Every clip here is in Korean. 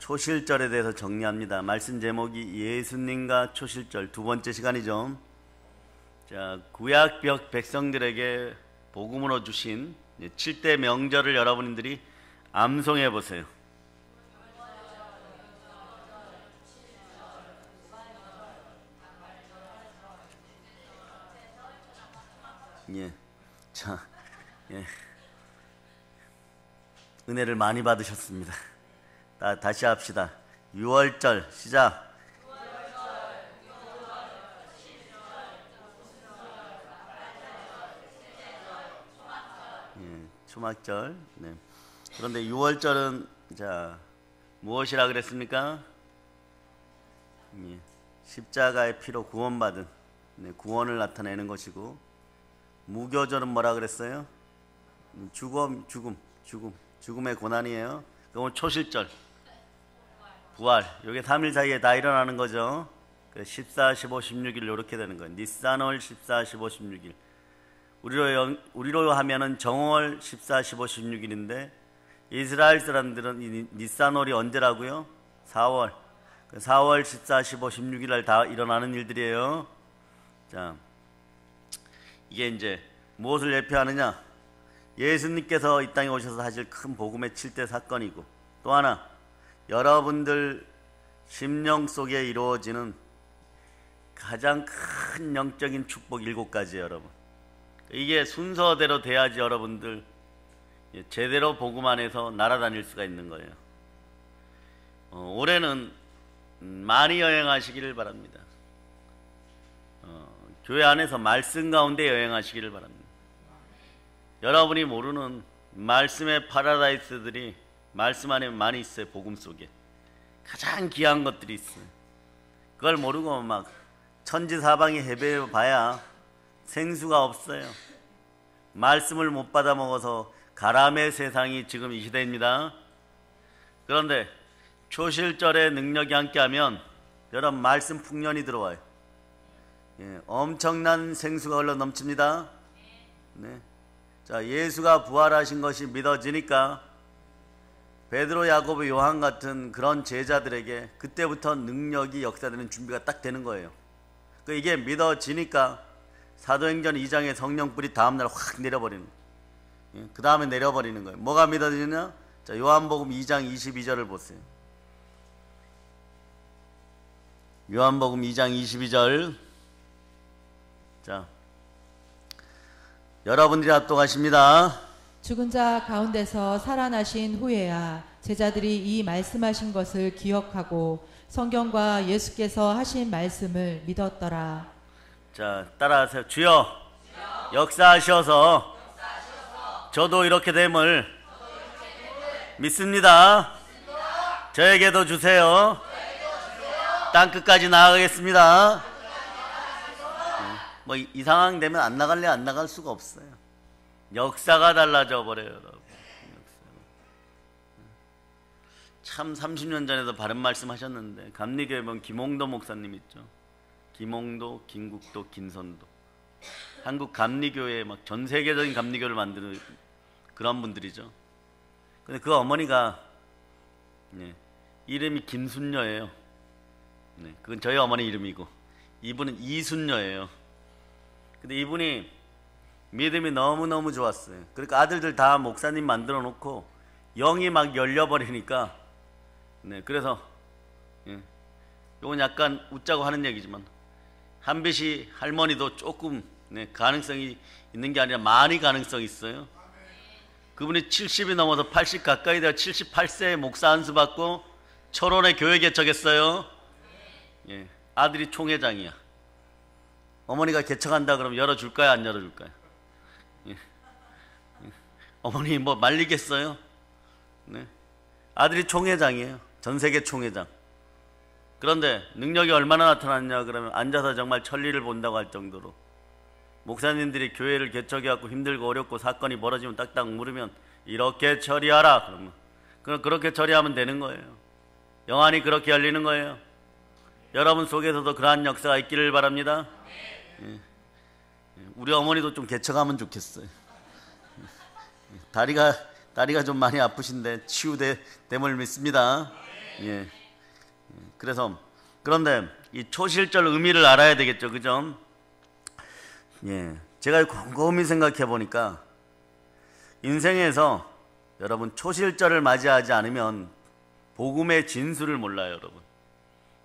초실절에 대해서 정리합니다. 말씀 제목이 예수님과 초실절, 두 번째 시간이죠. 자, 구약 백성들에게 복음으로 주신 7대 명절을 여러분들이 암송해 보세요. 예, 자, 예, 은혜를 많이 받으셨습니다. 다시 합시다. 6월절 시작. 예, 초막절. 네. 그런데 6월절은 자 무엇이라 그랬습니까? 예, 십자가의 피로 구원받은 구원을 나타내는 것이고, 무교절은 뭐라 그랬어요? 죽음의 고난이에요. 그건 초실절, 부활. 이게 3일 사이에 다 일어나는 거죠. 14, 15, 16일 이렇게 되는 거예요. 니산월 14, 15, 16일. 우리로 하면은 정월 14, 15, 16일인데 이스라엘 사람들은 이 니산월이 언제라고요? 4월. 4월 14, 15, 16일 날 다 일어나는 일들이에요. 자, 이게 이제 무엇을 예표하느냐? 예수님께서 이 땅에 오셔서 하실 큰 복음의 7대 사건이고, 또 하나 여러분들 심령 속에 이루어지는 가장 큰 영적인 축복 7가지예요, 여러분. 이게 순서대로 돼야지 여러분들 제대로 복음 안에서 날아다닐 수가 있는 거예요. 올해는 많이 여행하시기를 바랍니다. 교회 안에서 말씀 가운데 여행하시기를 바랍니다. 여러분이 모르는 말씀의 파라다이스들이 말씀 안에 많이 있어요. 복음 속에 가장 귀한 것들이 있어요. 그걸 모르고 막 천지사방에 헤매어 봐야 생수가 없어요. 말씀을 못 받아 먹어서 가람의 세상이 지금 이 시대입니다. 그런데 초실절에 능력이 함께하면 여러분 말씀 풍년이 들어와요. 예, 엄청난 생수가 흘러 넘칩니다. 네. 자, 예수가 부활하신 것이 믿어지니까 베드로, 야고보, 요한 같은 그런 제자들에게 그때부터 능력이 역사되는 준비가 딱 되는 거예요. 이게 믿어지니까 사도행전 2장의 성령불이 다음날 확 내려버리는 거예요. 그 다음에 내려버리는 거예요. 뭐가 믿어지느냐? 자, 요한복음 2장 22절을 보세요. 요한복음 2장 22절. 자, 여러분들이 합독하십니다. 죽은 자 가운데서 살아나신 후에야 제자들이 이 말씀하신 것을 기억하고 성경과 예수께서 하신 말씀을 믿었더라. 자, 따라하세요. 주여, 역사하셔서 저도 이렇게 됨을 믿습니다. 저에게도 주세요. 땅 끝까지 나아가겠습니다. 뭐 이 상황 되면 안 나갈래 안 나갈 수가 없어요. 역사가 달라져 버려요, 여러분. 참 30년 전에도 바른 말씀 하셨는데, 감리교회 보면 김홍도 목사님 있죠. 김홍도, 김국도, 김선도. 한국 감리교회에 막 전 세계적인 감리교를 만드는 그런 분들이죠. 근데 그 어머니가 이름이 김순녀예요. 그건 저희 어머니 이름이고, 이분은 이순녀예요. 근데 이분이 믿음이 너무너무 좋았어요. 그러니까 아들들 다 목사님 만들어 놓고 영이 막 열려버리니까, 그래서 이건 약간 웃자고 하는 얘기지만 한빛이 할머니도 조금 가능성이 있는 게 아니라 많이 가능성이 있어요. 그분이 70이 넘어서 80 가까이 되어 78세에 목사 안수 받고 철원에 교회 개척했어요. 아들이 총회장이야. 어머니가 개척한다 그러면 열어줄까요? 안 열어줄까요? 어머니 뭐 말리겠어요? 아들이 총회장이에요. 전세계 총회장. 그런데 능력이 얼마나 나타났냐 그러면 앉아서 정말 천리를 본다고 할 정도로, 목사님들이 교회를 개척해갖고 힘들고 어렵고 사건이 벌어지면 딱딱 물으면 이렇게 처리하라 그러면 그렇게 처리하면 되는 거예요. 영안이 그렇게 열리는 거예요. 여러분 속에서도 그러한 역사가 있기를 바랍니다. 우리 어머니도 좀 개척하면 좋겠어요. 다리가 좀 많이 아프신데 치유됨을 믿습니다. 예. 그래서 그런데 이 초실절 의미를 알아야 되겠죠, 그죠? 예. 제가 곰곰이 생각해 보니까 인생에서 여러분 초실절을 맞이하지 않으면 복음의 진수를 몰라요, 여러분.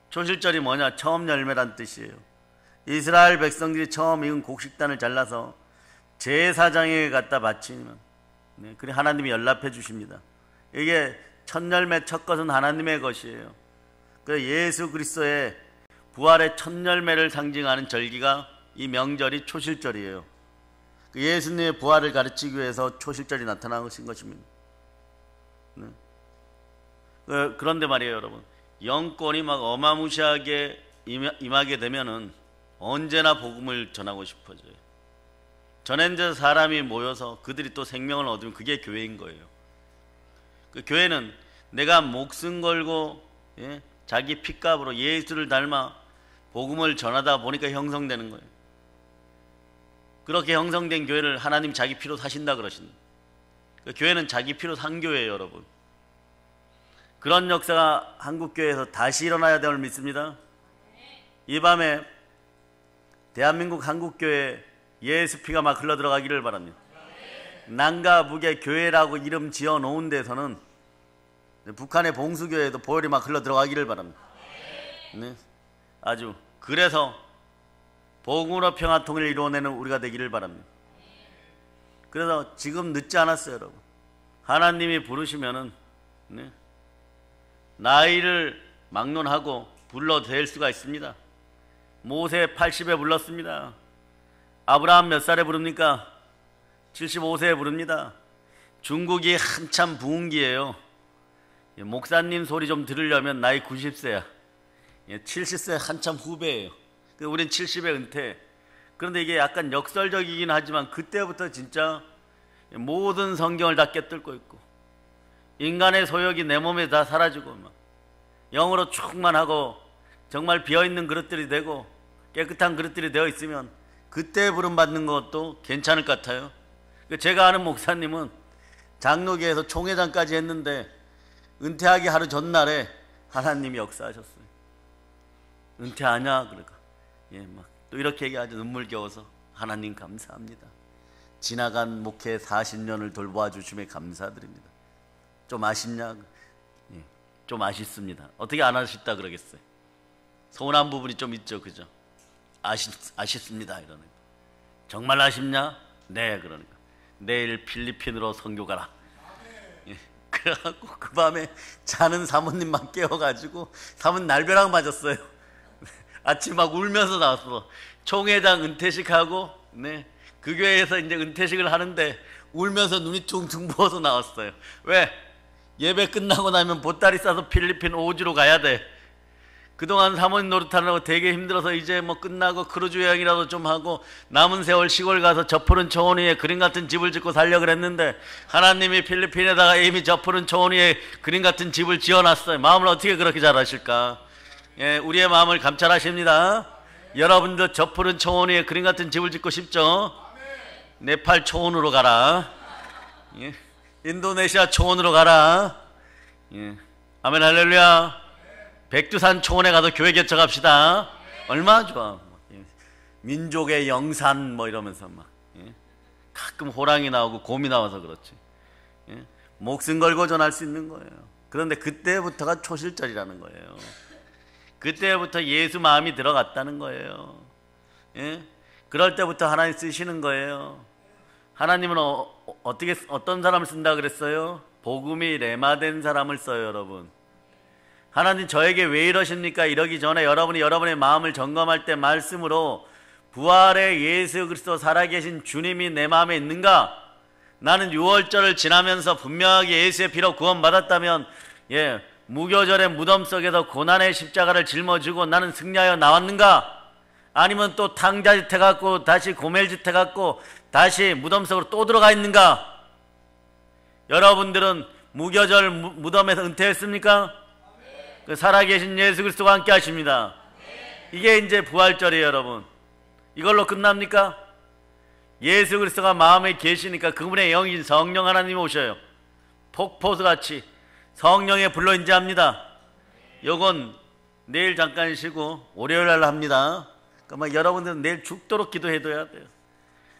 초실절이 뭐냐? 처음 열매란 뜻이에요. 이스라엘 백성들이 처음 익은 곡식단을 잘라서 제사장에게 갖다 바치면, 네, 그래 하나님이 연락해 주십니다. 이게 첫 열매, 첫 것은 하나님의 것이에요. 그 예수 그리스도의 부활의 첫 열매를 상징하는 절기가 이 명절이 초실절이에요. 그 예수님의 부활을 가르치기 위해서 초실절이 나타나신 것입니다. 네. 그런데 말이에요, 여러분. 영권이 막 어마무시하게 임하게 되면은 언제나 복음을 전하고 싶어져요. 전현재 사람이 모여서 그들이 또 생명을 얻으면 그게 교회인 거예요. 그 교회는 내가 목숨 걸고, 예, 자기 핏값으로 예수를 닮아 복음을 전하다 보니까 형성되는 거예요. 그렇게 형성된 교회를 하나님 자기 피로 사신다 그러신다. 그 교회는 자기 피로 산 교회예요, 여러분. 그런 역사가 한국교회에서 다시 일어나야 됨을 믿습니다. 이 밤에 대한민국 한국교회 예수 피가 막 흘러들어가기를 바랍니다. 남과 북의 교회라고 이름 지어 놓은 데서는 북한의 봉수교회도 보혈이 막 흘러들어가기를 바랍니다. 네. 아주 그래서 복음으로 평화 통일을 이루어내는 우리가 되기를 바랍니다. 그래서 지금 늦지 않았어요, 여러분. 하나님이 부르시면은, 네, 나이를 막론하고 불러댈 수가 있습니다. 모세 80에 불렀습니다. 아브라함 몇 살에 부릅니까? 75세에 부릅니다. 중국이 한참 부흥기예요. 목사님 소리 좀 들으려면 나이 90세야. 70세 한참 후배예요. 우린 70에 은퇴. 그런데 이게 약간 역설적이긴 하지만 그때부터 진짜 모든 성경을 다 깨뚫고 있고 인간의 소욕이 내 몸에 다 사라지고 막 영으로 충만하고 정말 비어있는 그릇들이 되고 깨끗한 그릇들이 되어 있으면 그때 부름받는 것도 괜찮을 것 같아요. 제가 아는 목사님은 장로교에서 총회장까지 했는데 은퇴하기 하루 전날에 하나님이 역사하셨어요. 은퇴하냐? 그러니까 막 또 이렇게 얘기하죠. 눈물겨워서 하나님 감사합니다. 지나간 목회 40년을 돌보아 주심에 감사드립니다. 좀 아쉽냐? 좀 아쉽습니다. 어떻게 안 아쉽다 그러겠어요? 서운한 부분이 좀 있죠, 그죠? 아쉽습니다 이러는 거. 정말 아쉽냐? 네, 그러니까 내일 필리핀으로 선교 가라. 그래갖고 그 밤에 자는 사모님만 깨워가지고 사모님 날벼락 맞았어요. 아침 막 울면서 나왔어. 총회장 은퇴식하고, 네, 그 교회에서 이제 은퇴식을 하는데 울면서 눈이 퉁퉁 부어서 나왔어요. 왜? 예배 끝나고 나면 보따리 싸서 필리핀 오주로 가야 돼. 그동안 사모님 노릇하느라고 되게 힘들어서 이제 뭐 끝나고 크루즈 여행이라도 좀 하고 남은 세월 시골 가서 저 푸른 초원 위에 그림 같은 집을 짓고 살려고 그랬는데 하나님이 필리핀에다가 이미 저 푸른 초원 위에 그림 같은 집을 지어놨어요. 마음을 어떻게 그렇게 잘하실까? 예, 우리의 마음을 감찰하십니다. 여러분도 저 푸른 초원 위에 그림 같은 집을 짓고 싶죠? 네팔 초원으로 가라. 예, 인도네시아 초원으로 가라. 예, 아멘 할렐루야. 백두산 초원에 가서 교회 개척합시다. 얼마나 좋아. 민족의 영산 뭐 이러면서 막, 예? 가끔 호랑이 나오고 곰이 나와서 그렇지. 예? 목숨 걸고 전할 수 있는 거예요. 그런데 그때부터가 초실절이라는 거예요. 그때부터 예수 마음이 들어갔다는 거예요. 예? 그럴 때부터 하나님 쓰시는 거예요. 하나님은 어떤 사람을 쓴다 그랬어요? 복음이 레마된 사람을 써요, 여러분. 하나님 저에게 왜 이러십니까? 이러기 전에 여러분이 여러분의 마음을 점검할 때 말씀으로 부활의 예수 그리스도 살아계신 주님이 내 마음에 있는가? 나는 6월절을 지나면서 분명하게 예수의 피로 구원받았다면, 예, 무교절의 무덤 속에서 고난의 십자가를 짊어지고 나는 승리하여 나왔는가? 아니면 또 탕자짓 해갖고 다시 고멜짓 해갖고 다시 무덤 속으로 또 들어가 있는가? 여러분들은 무교절 무덤에서 은퇴했습니까? 그 살아계신 예수 그리스도가 함께 하십니다. 이게 이제 부활절이에요, 여러분. 이걸로 끝납니까? 예수 그리스도가 마음에 계시니까 그분의 영이신 성령 하나님이 오셔요. 폭포수같이 성령의 불로 인자합니다. 요건 내일 잠깐 쉬고 월요일 날 합니다. 그러니까 막 여러분들은 내일 죽도록 기도해둬야 돼요.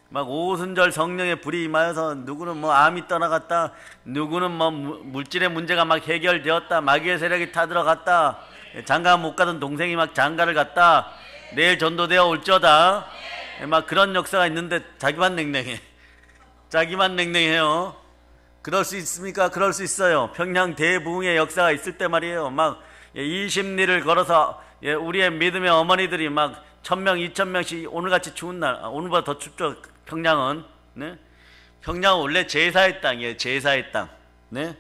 막 오순절 성령의 불이 임하여서 누구는 뭐 암이 떠나갔다, 누구는 뭐 물질의 문제가 막 해결되었다, 마귀의 세력이 타들어갔다, 장가 못 가던 동생이 막 장가를 갔다, 내일 전도되어 올쩌다, 막 그런 역사가 있는데 자기만 냉랭해. 자기만 냉랭해요. 그럴 수 있습니까? 그럴 수 있어요. 평양 대부흥의 역사가 있을 때 말이에요. 막 20리를 걸어서 우리의 믿음의 어머니들이 막 1000명, 2000명씩 오늘같이 추운 날, 오늘보다 더 춥죠. 평양은. 네? 평양은 원래 제사의 땅이에요. 제사의 땅. 네?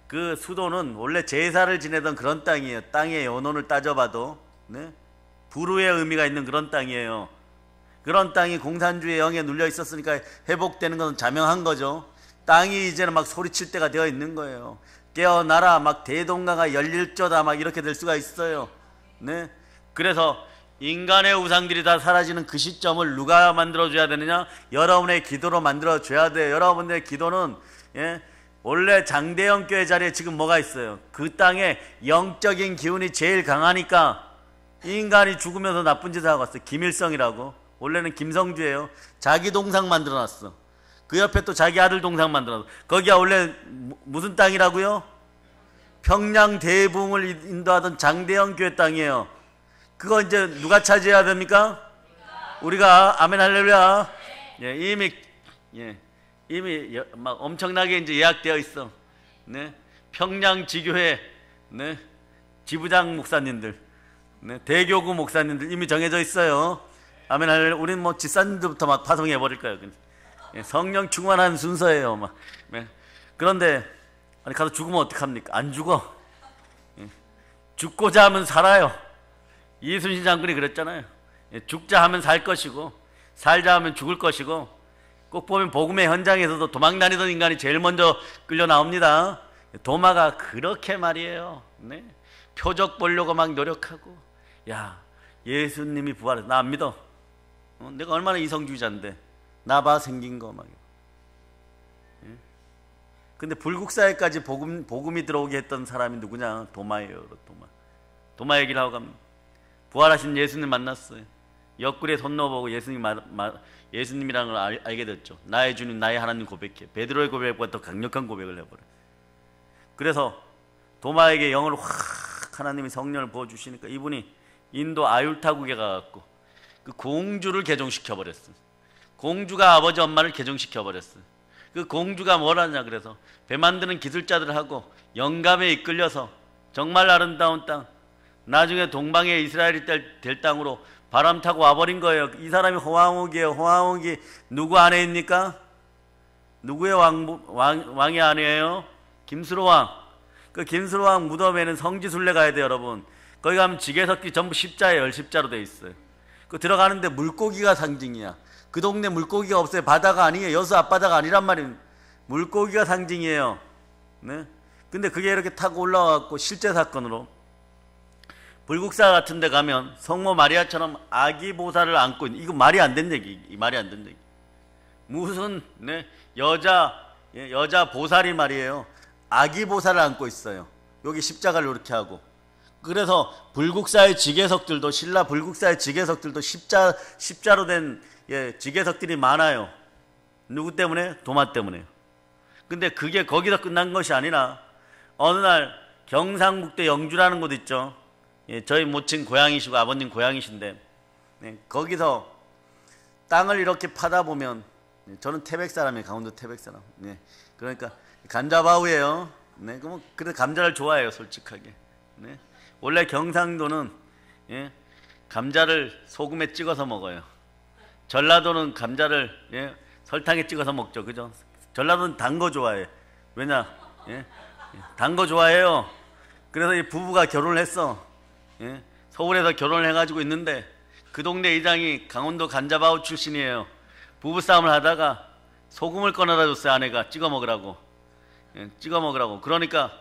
그 수도는 원래 제사를 지내던 그런 땅이에요. 땅의 연원을 따져봐도. 네? 불후의 의미가 있는 그런 땅이에요. 그런 땅이 공산주의 영에 눌려 있었으니까 회복되는 것은 자명한 거죠. 땅이 이제는 막 소리칠 때가 되어 있는 거예요. 깨어나라, 막 대동강가 열릴저다, 막 이렇게 될 수가 있어요. 네? 그래서 인간의 우상들이 다 사라지는 그 시점을 누가 만들어줘야 되느냐? 여러분의 기도로 만들어줘야 돼요. 여러분의 기도는 원래 장대영 교회 자리에 지금 뭐가 있어요? 그 땅에 영적인 기운이 제일 강하니까 인간이 죽으면서 나쁜 짓을 하고 왔어요. 김일성이라고. 원래는 김성주예요. 자기 동상 만들어놨어. 그 옆에 또 자기 아들 동상 만들어놨어. 거기가 원래 무슨 땅이라고요? 평양 대부흥을 인도하던 장대영 교회 땅이에요. 그거 이제 누가 차지해야 됩니까? 우리가. 아멘 할렐루야. 이미 막 엄청나게 이제 예약되어 있어. 네? 평양 지교회 네? 지부장 목사님들, 네? 대교구 목사님들 이미 정해져 있어요. 아멘 할렐루야. 우리는 뭐 집사님들부터 막 파송해 버릴 거예요. 성령 충만한 순서예요. 막. 네? 그런데 아니 가서 죽으면 어떡합니까? 안 죽어. 죽고자 하면 살아요. 이순신 장군이 그랬잖아요. 죽자 하면 살 것이고 살자 하면 죽을 것이고, 꼭 보면 복음의 현장에서도 도망다니던 인간이 제일 먼저 끌려 나옵니다. 도마가 그렇게 말이에요. 네? 표적 보려고 막 노력하고, 야 예수님이 부활해서 나 안 믿어. 내가 얼마나 이성주의자인데 나 봐 생긴 거 막. 근데 불국사에까지 복음이 들어오게 했던 사람이 누구냐? 도마예요. 도마 얘기를 하고 갑니다. 부활하신 예수님 만났어요. 옆구리에 손 넣어보고 예수님이라는 걸 알게 됐죠. 나의 주님, 나의 하나님 고백해. 베드로의 고백보다 더 강력한 고백을 해버려요. 그래서 도마에게 영을 확 하나님이 성령을 부어주시니까 이분이 인도 아율타국에 가갖고 그 공주를 개종시켜버렸어요. 공주가 아버지 엄마를 개종시켜버렸어요. 그 공주가 뭘 하냐, 그래서 배 만드는 기술자들하고 영감에 이끌려서 정말 아름다운 땅, 나중에 동방의 이스라엘이 될 땅으로 바람 타고 와버린 거예요. 이 사람이 호황옥이에요. 호황옥이 누구 아내입니까? 누구의 왕의 아내예요? 김수로왕. 그 김수로왕 무덤에는 성지순례 가야 돼요, 여러분. 거기 가면 지게석기 전부 십자예요. 열십자로 돼 있어요. 그 들어가는데 물고기가 상징이야. 그 동네 물고기가 없어요. 바다가 아니에요. 여수 앞바다가 아니란 말이에요. 물고기가 상징이에요. 네? 근데 그게 이렇게 타고 올라와갖고 실제 사건으로 불국사 같은 데 가면 성모 마리아처럼 아기 보살을 안고 있는, 이거 말이 안 된 얘기. 말이 안 된 얘기. 무슨 여자 보살이 말이에요. 아기 보살을 안고 있어요. 여기 십자가를 이렇게 하고. 그래서 불국사의 지게석들도, 신라 불국사의 지게석들도 십자로 된 지게석들이 많아요. 누구 때문에? 도마 때문에요. 근데 그게 거기서 끝난 것이 아니라 어느 날 경상북도 영주라는 곳 있죠. 저희 모친 고향이시고 아버님 고향이신데, 거기서 땅을 이렇게 파다 보면, 저는 태백 사람이에요. 강원도 태백 사람. 그러니까 감자바우예요. 그래서 감자를 좋아해요, 솔직하게. 원래 경상도는 감자를 소금에 찍어서 먹어요. 전라도는 감자를 설탕에 찍어서 먹죠, 그죠? 전라도는 단 거 좋아해. 왜냐? 단 거 좋아해요. 그래서 이 부부가 결혼을 했어. 서울에서 결혼을 해가지고 있는데 그 동네 이장이 강원도 감자바우 출신이에요. 부부싸움을 하다가 소금을 꺼내다 줬어요. 아내가 찍어 먹으라고. 찍어 먹으라고. 그러니까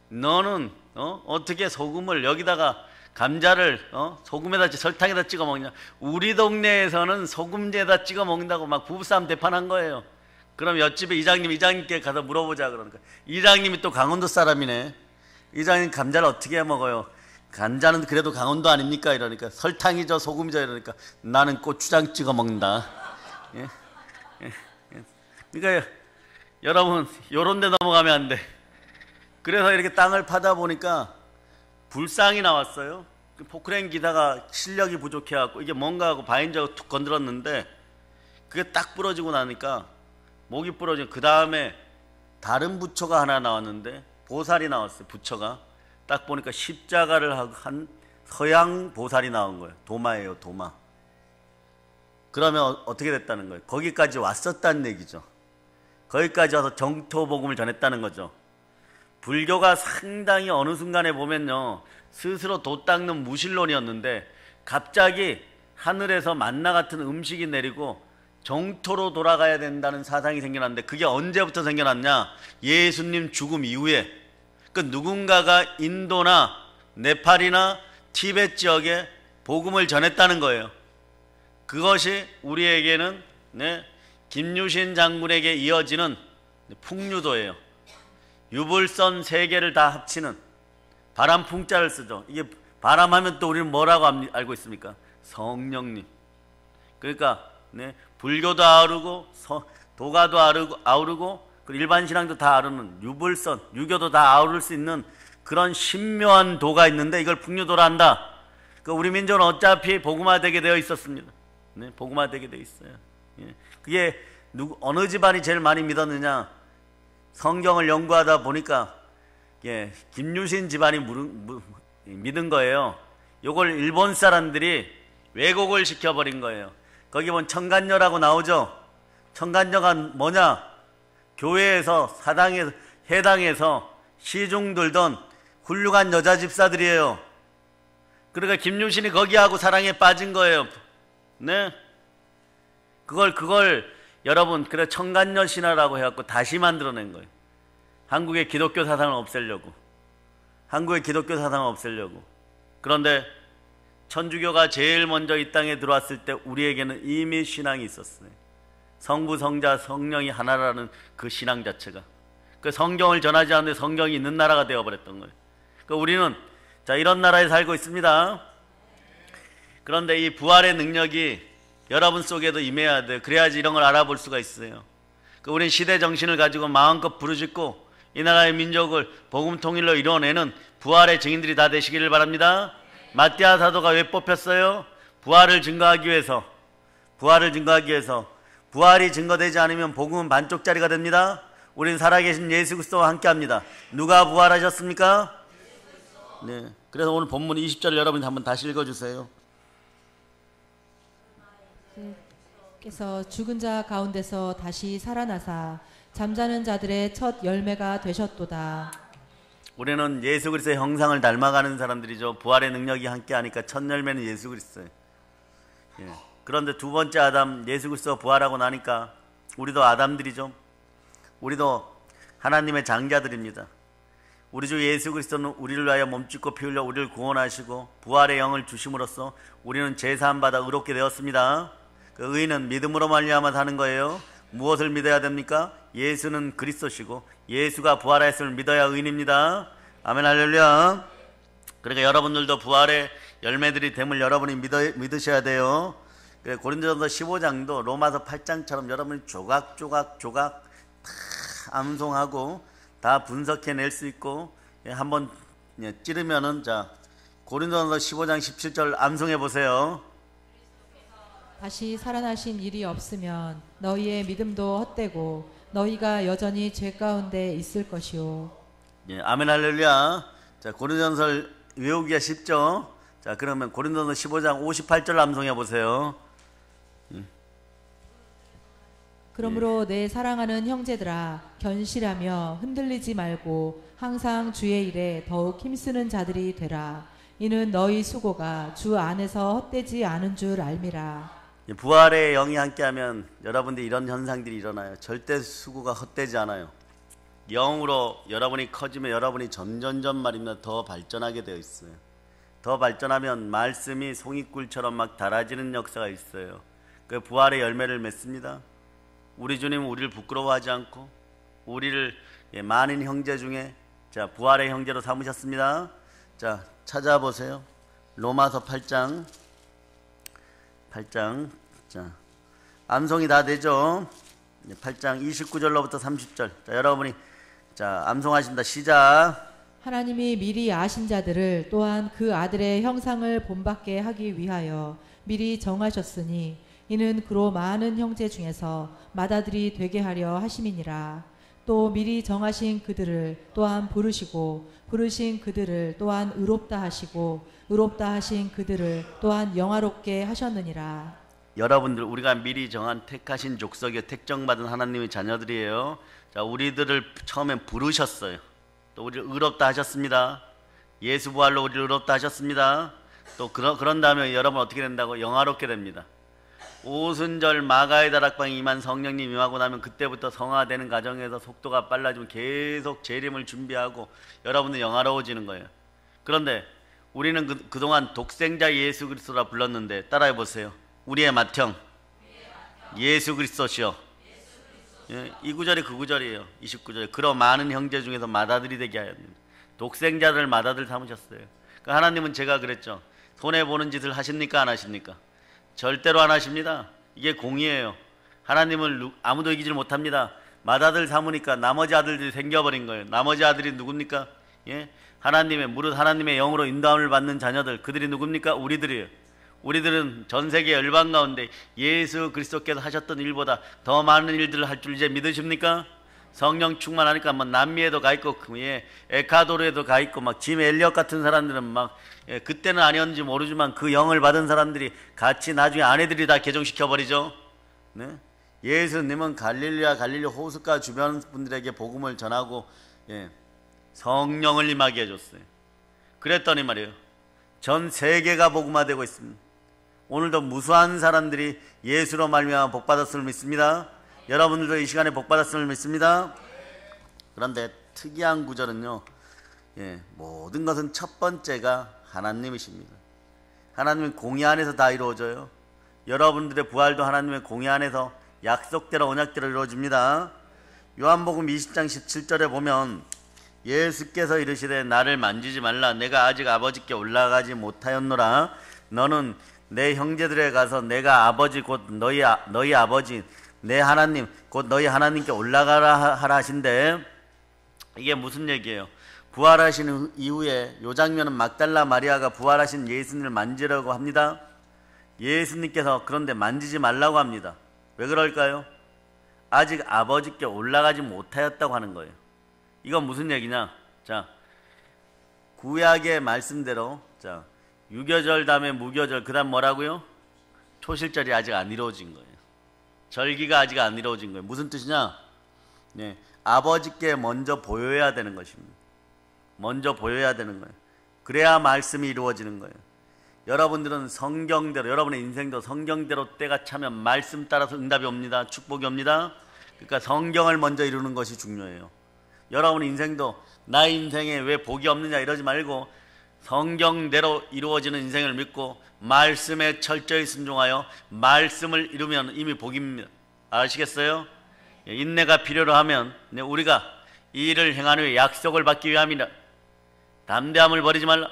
너는 어떻게 소금을 여기다가 감자를 소금에다 설탕에다 찍어 먹냐. 우리 동네에서는 소금에다 찍어 먹는다고 막 부부싸움 대판한 거예요. 그럼 옆집에 이장님께 가서 물어보자. 그러니까 이장님이 또 강원도 사람이네. 이장님 감자를 어떻게 해 먹어요? 간자는 그래도 강원도 아닙니까? 이러니까 설탕이죠, 소금이죠. 이러니까 나는 고추장 찍어 먹는다. 예? 예? 예. 그러니까 여러분 요런 데 넘어가면 안 돼. 그래서 이렇게 땅을 파다 보니까 불상이 나왔어요. 포크레인 기사가 실력이 부족해갖고 이게 뭔가 하고 바인저가 툭 건드렸는데 그게 딱 부러지고 나니까 목이 부러지고 그 다음에 다른 부처가 하나 나왔는데 보살이 나왔어요. 부처가 딱 보니까 십자가를 한 서양 보살이 나온 거예요. 도마예요, 도마. 그러면 어떻게 됐다는 거예요? 거기까지 왔었다는 얘기죠. 거기까지 와서 정토복음을 전했다는 거죠. 불교가 상당히 어느 순간에 보면요, 스스로 도 닦는 무신론이었는데 갑자기 하늘에서 만나 같은 음식이 내리고 정토로 돌아가야 된다는 사상이 생겨났는데 그게 언제부터 생겨났냐? 예수님 죽음 이후에. 그 누군가가 인도나 네팔이나 티베트 지역에 복음을 전했다는 거예요. 그것이 우리에게는 김유신 장군에게 이어지는 풍류도예요. 유불선 세 개를 다 합치는 바람 풍자를 쓰죠. 이게 바람하면 또 우리는 뭐라고 알고 있습니까? 성령님. 그러니까 불교도 아우르고 도가도 아우르고 일반 신앙도 다 아우르는 유불선, 유교도 다 아우를 수 있는 그런 신묘한 도가 있는데 이걸 풍류도라 한다. 그러니까 우리 민족은 어차피 복음화되게 되어 있었습니다. 복음화되게 되어 있어요. 그게 어느 집안이 제일 많이 믿었느냐? 성경을 연구하다 보니까 김유신 집안이 믿은 거예요. 요걸 일본 사람들이 왜곡을 시켜버린 거예요. 거기 보면 청간녀라고 나오죠. 청간녀가 뭐냐? 교회에서 사당에서 해당에서 시중 들던 훌륭한 여자 집사들이에요. 그러니까 김유신이 거기하고 사랑에 빠진 거예요. 네? 그걸 여러분 그래 청간녀 신화라고 해갖고 다시 만들어낸 거예요. 한국의 기독교 사상을 없애려고. 한국의 기독교 사상을 없애려고. 그런데 천주교가 제일 먼저 이 땅에 들어왔을 때 우리에게는 이미 신앙이 있었어요. 성부, 성자, 성령이 하나라는 그 신앙 자체가. 그 성경을 전하지 않는데 성경이 있는 나라가 되어버렸던 거예요. 그러니까 우리는 자 이런 나라에 살고 있습니다. 그런데 이 부활의 능력이 여러분 속에도 임해야 돼요. 그래야지 이런 걸 알아볼 수가 있어요. 그러니까 우리는 시대 정신을 가지고 마음껏 부르짖고 이 나라의 민족을 복음 통일로 이뤄내는 부활의 증인들이 다 되시기를 바랍니다. 마띠아 사도가 왜 뽑혔어요? 부활을 증거하기 위해서. 부활을 증거하기 위해서. 부활이 증거되지 않으면 복음은 반쪽짜리가 됩니다. 우린 살아계신 예수 그리스도와 함께합니다. 누가 부활하셨습니까? 네. 그래서 오늘 본문 20절 여러분이 한번 다시 읽어주세요. 께서 죽은 자 가운데서 다시 살아나사 잠자는 자들의 첫 열매가 되셨도다. 우리는 예수 그리스도의 형상을 닮아가는 사람들이죠. 부활의 능력이 함께하니까 첫 열매는 예수 그리스도예요. 그런데 두 번째 아담 예수 그리스도가 부활하고 나니까 우리도 아담들이죠. 우리도 하나님의 장자들입니다. 우리 주 예수 그리스도는 우리를 위하여 몸짓고 피 흘려 우리를 구원하시고 부활의 영을 주심으로써 우리는 제사함 받아 의롭게 되었습니다. 그 의인은 믿음으로 말미암아 사는 거예요. 무엇을 믿어야 됩니까? 예수는 그리스도시고 예수가 부활하였음을 믿어야 의인입니다. 아멘 할렐루야. 그러니까 여러분들도 부활의 열매들이 됨을 여러분이 믿으셔야 돼요. 고린도전서 15장도 로마서 8장처럼 여러분이 조각조각 다 암송하고 다 분석해낼 수 있고 한번 찌르면은 자 고린도전서 15장 17절 암송해 보세요. 다시 살아나신 일이 없으면 너희의 믿음도 헛되고 너희가 여전히 죄 가운데 있을 것이요. 아멘 할렐루야. 자 고린도전서 외우기가 쉽죠. 자 그러면 고린도전서 15장 58절 암송해 보세요. 그러므로 내 사랑하는 형제들아 견실하며 흔들리지 말고 항상 주의 일에 더욱 힘쓰는 자들이 되라. 이는 너희 수고가 주 안에서 헛되지 않은 줄 알미라. 부활의 영이 함께하면 여러분들 이런 현상들이 일어나요. 절대 수고가 헛되지 않아요. 영으로 여러분이 커지면 여러분이 점점점 말입니다. 더 발전하게 되어 있어요. 더 발전하면 말씀이 송이꿀처럼 막 달아지는 역사가 있어요. 그 부활의 열매를 맺습니다. 우리 주님은 우리를 부끄러워하지 않고 우리를 많은 형제 중에 자 부활의 형제로 삼으셨습니다. 자 찾아보세요. 로마서 8장. 자, 암송이 다 되죠? 8장 29절로부터 30절. 자, 여러분이 자, 암송하십니다. 시작. 하나님이 미리 아신 자들을 또한 그 아들의 형상을 본받게 하기 위하여 미리 정하셨으니 이는 그로 많은 형제 중에서 맏아들이 되게 하려 하심이니라. 또 미리 정하신 그들을 또한 부르시고 부르신 그들을 또한 의롭다 하시고 의롭다 하신 그들을 또한 영화롭게 하셨느니라. 여러분들, 우리가 미리 정한 택하신 족속에 택정받은 하나님의 자녀들이에요. 자, 우리들을 처음엔 부르셨어요. 또 우리를 의롭다 하셨습니다. 예수 부활로 우리를 의롭다 하셨습니다. 또 그런 다음에 여러분 어떻게 된다고? 영화롭게 됩니다. 오순절 마가의 다락방에 임한 성령님 임하고 나면 그때부터 성화되는 과정에서 속도가 빨라지면 계속 재림을 준비하고 여러분은 영화로워지는 거예요. 그런데 우리는 그동안 독생자 예수 그리스도라 불렀는데 따라해 보세요. 우리의 맏형 예수 그리스도시요. 예, 이 구절이 그 구절이에요. 29절에 그러 많은 형제 중에서 맏아들이 되게 하였느니라. 독생자들 맏아들 삼으셨어요. 그러니까 하나님은 제가 그랬죠. 손해보는 짓을 하십니까 안 하십니까? 절대로 안 하십니다. 이게 공의예요. 하나님을 아무도 이기질 못합니다. 맏아들 삼으니까 나머지 아들들이 생겨버린 거예요. 나머지 아들이 누굽니까? 예? 하나님의 무릇 하나님의 영으로 인도함을 받는 자녀들, 그들이 누굽니까? 우리들이에요. 우리들은 전 세계 열방 가운데 예수 그리스도께서 하셨던 일보다 더 많은 일들을 할 줄 이제 믿으십니까? 성령 충만하니까 뭐 남미에도 가 있고, 예, 에콰도르에도 가 있고, 막 짐 엘리엇 같은 사람들은 막, 예, 그때는 아니었는지 모르지만 그 영을 받은 사람들이 같이 나중에 아내들이 다 개종시켜 버리죠. 네? 예수님은 갈릴리 호숫가 주변 분들에게 복음을 전하고, 예, 성령을 임하게 해줬어요. 그랬더니 말이에요, 전 세계가 복음화되고 있습니다. 오늘도 무수한 사람들이 예수로 말미암아 복받았음을 믿습니다. 여러분들도 이 시간에 복받았음을 믿습니다. 그런데 특이한 구절은요, 예, 모든 것은 첫 번째가 하나님이십니다. 하나님의 공의 안에서 다 이루어져요. 여러분들의 부활도 하나님의 공의 안에서 약속대로 언약대로 이루어집니다. 요한복음 20장 17절에 보면 예수께서 이르시되 나를 만지지 말라. 내가 아직 아버지께 올라가지 못하였노라. 너는 내 형제들에 가서 내가 아버지 곧 너희 아버지 내 하나님 곧 너희 하나님께 올라가라 하라 하신데, 이게 무슨 얘기예요? 부활하신 이후에 요 장면은 막달라 마리아가 부활하신 예수님을 만지려고 합니다. 예수님께서 그런데 만지지 말라고 합니다. 왜 그럴까요? 아직 아버지께 올라가지 못하였다고 하는 거예요. 이건 무슨 얘기냐? 자, 구약의 말씀대로, 자, 유교절 다음에 무교절, 그 다음 뭐라고요? 초실절이 아직 안 이루어진 거예요. 절기가 아직 안 이루어진 거예요. 무슨 뜻이냐? 네, 아버지께 먼저 보여야 되는 것입니다. 먼저 보여야 되는 거예요. 그래야 말씀이 이루어지는 거예요. 여러분들은 성경대로, 여러분의 인생도 성경대로 때가 차면 말씀 따라서 응답이 옵니다. 축복이 옵니다. 그러니까 성경을 먼저 이루는 것이 중요해요. 여러분 인생도 나의 인생에 왜 복이 없느냐 이러지 말고 성경대로 이루어지는 인생을 믿고 말씀에 철저히 순종하여 말씀을 이루면 이미 복입니다. 아시겠어요? 인내가 필요로 하면 우리가 이 일을 행한 후에 약속을 받기 위함이라. 담대함을 버리지 말라.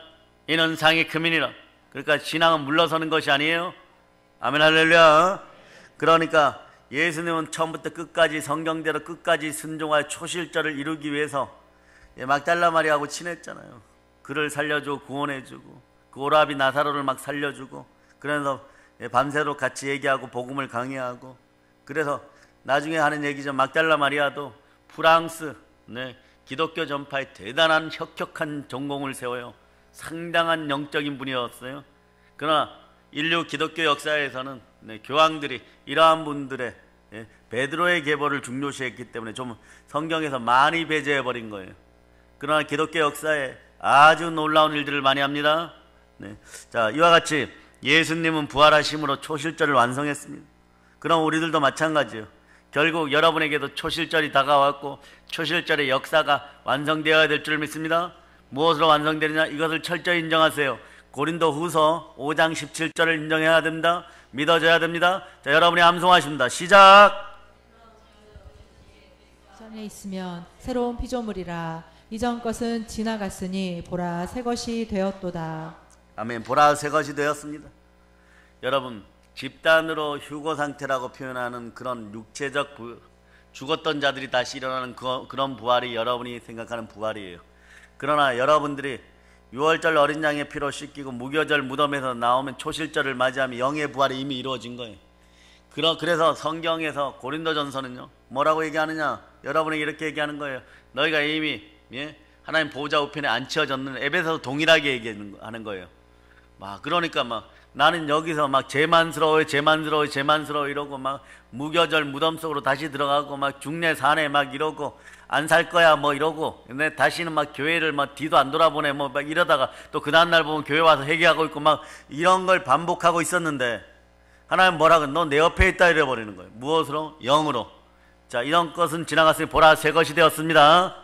이는 상의 크민이라. 그러니까 신앙은 물러서는 것이 아니에요. 아멘 할렐루야. 그러니까 예수님은 처음부터 끝까지 성경대로 끝까지 순종하여 초실절을 이루기 위해서 막달라 마리아하고 친했잖아요. 그를 살려주고 구원해주고 그 오라비 나사로를 막 살려주고, 그래서 밤새도록 같이 얘기하고 복음을 강의하고, 그래서 나중에 하는 얘기죠. 막달라 마리아도 프랑스 기독교 전파에 대단한 혁혁한 전공을 세워요. 상당한 영적인 분이었어요. 그러나 인류 기독교 역사에서는 교황들이 이러한 분들의 베드로의 계보를 중요시했기 때문에 좀 성경에서 많이 배제해버린 거예요. 그러나 기독교 역사에 아주 놀라운 일들을 많이 합니다. 자, 이와 같이 예수님은 부활하심으로 초실절을 완성했습니다. 그럼 우리들도 마찬가지예요. 결국 여러분에게도 초실절이 다가왔고 초실절의 역사가 완성되어야 될 줄 믿습니다. 무엇으로 완성되느냐? 이것을 철저히 인정하세요. 고린도 후서 5장 17절을 인정해야 됩니다. 믿어져야 됩니다. 자, 여러분이 암송하십니다. 시작! 전에 있으면 새로운 피조물이라. 이전 것은 지나갔으니 보라 새 것이 되었도다. 아멘. 보라 새 것이 되었습니다. 여러분, 집단으로 휴거 상태라고 표현하는 그런 육체적 죽었던 자들이 다시 일어나는 그런 부활이 여러분이 생각하는 부활이에요. 그러나 여러분들이 6월절 어린 양의 피로 씻기고 무교절 무덤에서 나오면 초실절을 맞이하면 영의 부활이 이미 이루어진 거예요. 그래서 성경에서 고린도전서는요, 뭐라고 얘기하느냐? 여러분에게 이렇게 얘기하는 거예요. 너희가 이미 하나님 보좌 우편에 앉혀졌는, 에베소서 동일하게 얘기하는 거예요. 그러니까 나는 여기서 재만스러워 이러고 무교절 무덤 속으로 다시 들어가고 중내 산에 이러고 안 살 거야 이러고, 근데 다시는 교회를 뒤도 안 돌아보네 이러다가 또 그 다음날 보면 교회 와서 회개하고 있고 이런 걸 반복하고 있었는데, 하나님 뭐라고? 너 내 옆에 있다 이래버리는 거예요. 무엇으로? 영으로. 자, 이런 것은 지나갔으니 보라 새 것이 되었습니다.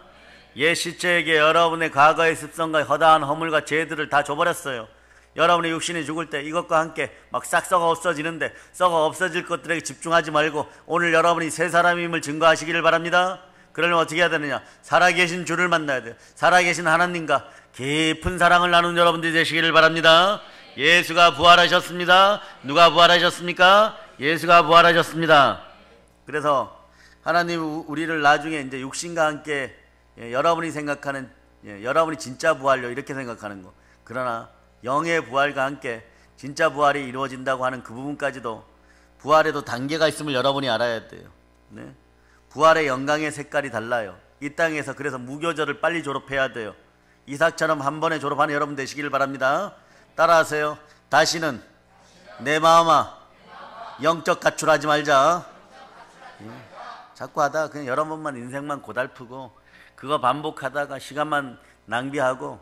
옛 시체에게 여러분의 과거의 습성과 허다한 허물과 죄들을 다 줘버렸어요. 여러분의 육신이 죽을 때 이것과 함께 싹 썩어 없어지는데, 썩어 없어질 것들에게 집중하지 말고 오늘 여러분이 새 사람임을 증거하시기를 바랍니다. 그러려면 어떻게 해야 되느냐? 살아계신 주를 만나야 돼요. 살아계신 하나님과 깊은 사랑을 나누는 여러분들이 되시기를 바랍니다. 예수가 부활하셨습니다. 누가 부활하셨습니까? 예수가 부활하셨습니다. 그래서 하나님 우리를 나중에 이제 육신과 함께 여러분이 생각하는 여러분이 진짜 부활요 이렇게 생각하는 거, 그러나 영의 부활과 함께 진짜 부활이 이루어진다고 하는 그 부분까지도, 부활에도 단계가 있음을 여러분이 알아야 돼요. 부활의 영광의 색깔이 달라요. 이 땅에서. 그래서 무교절을 빨리 졸업해야 돼요. 이삭처럼 한 번에 졸업하는 여러분 되시길 바랍니다. 따라하세요. 다시는 내 마음아 영적 가출하지 말자. 자꾸 하다가 그냥 여러 번만 인생만 고달프고 그거 반복하다가 시간만 낭비하고.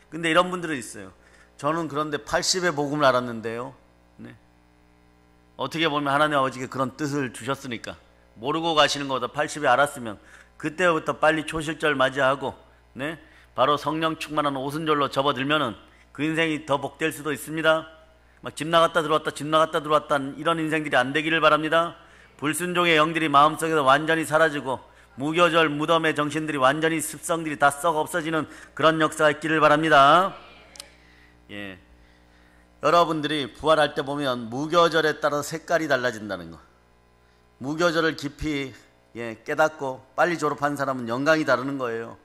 근데 이런 분들은 있어요. 저는 그런데 80의 복음을 알았는데요. 어떻게 보면 하나님 아버지께 그런 뜻을 주셨으니까, 모르고 가시는 것보다 80에 알았으면 그때부터 빨리 초실절 맞이하고 바로 성령 충만한 오순절로 접어들면은 그 인생이 더 복될 수도 있습니다. 집 나갔다 들어왔다 집 나갔다 들어왔다 이런 인생들이 안 되기를 바랍니다. 불순종의 영들이 마음속에서 완전히 사라지고 무교절 무덤의 정신들이 완전히 습성들이 다 썩어 없어지는 그런 역사가 있기를 바랍니다. 여러분들이 부활할 때 보면 무교절에 따라 색깔이 달라진다는 거. 무교절을 깊이 깨닫고 빨리 졸업한 사람은 영광이 다르는 거예요.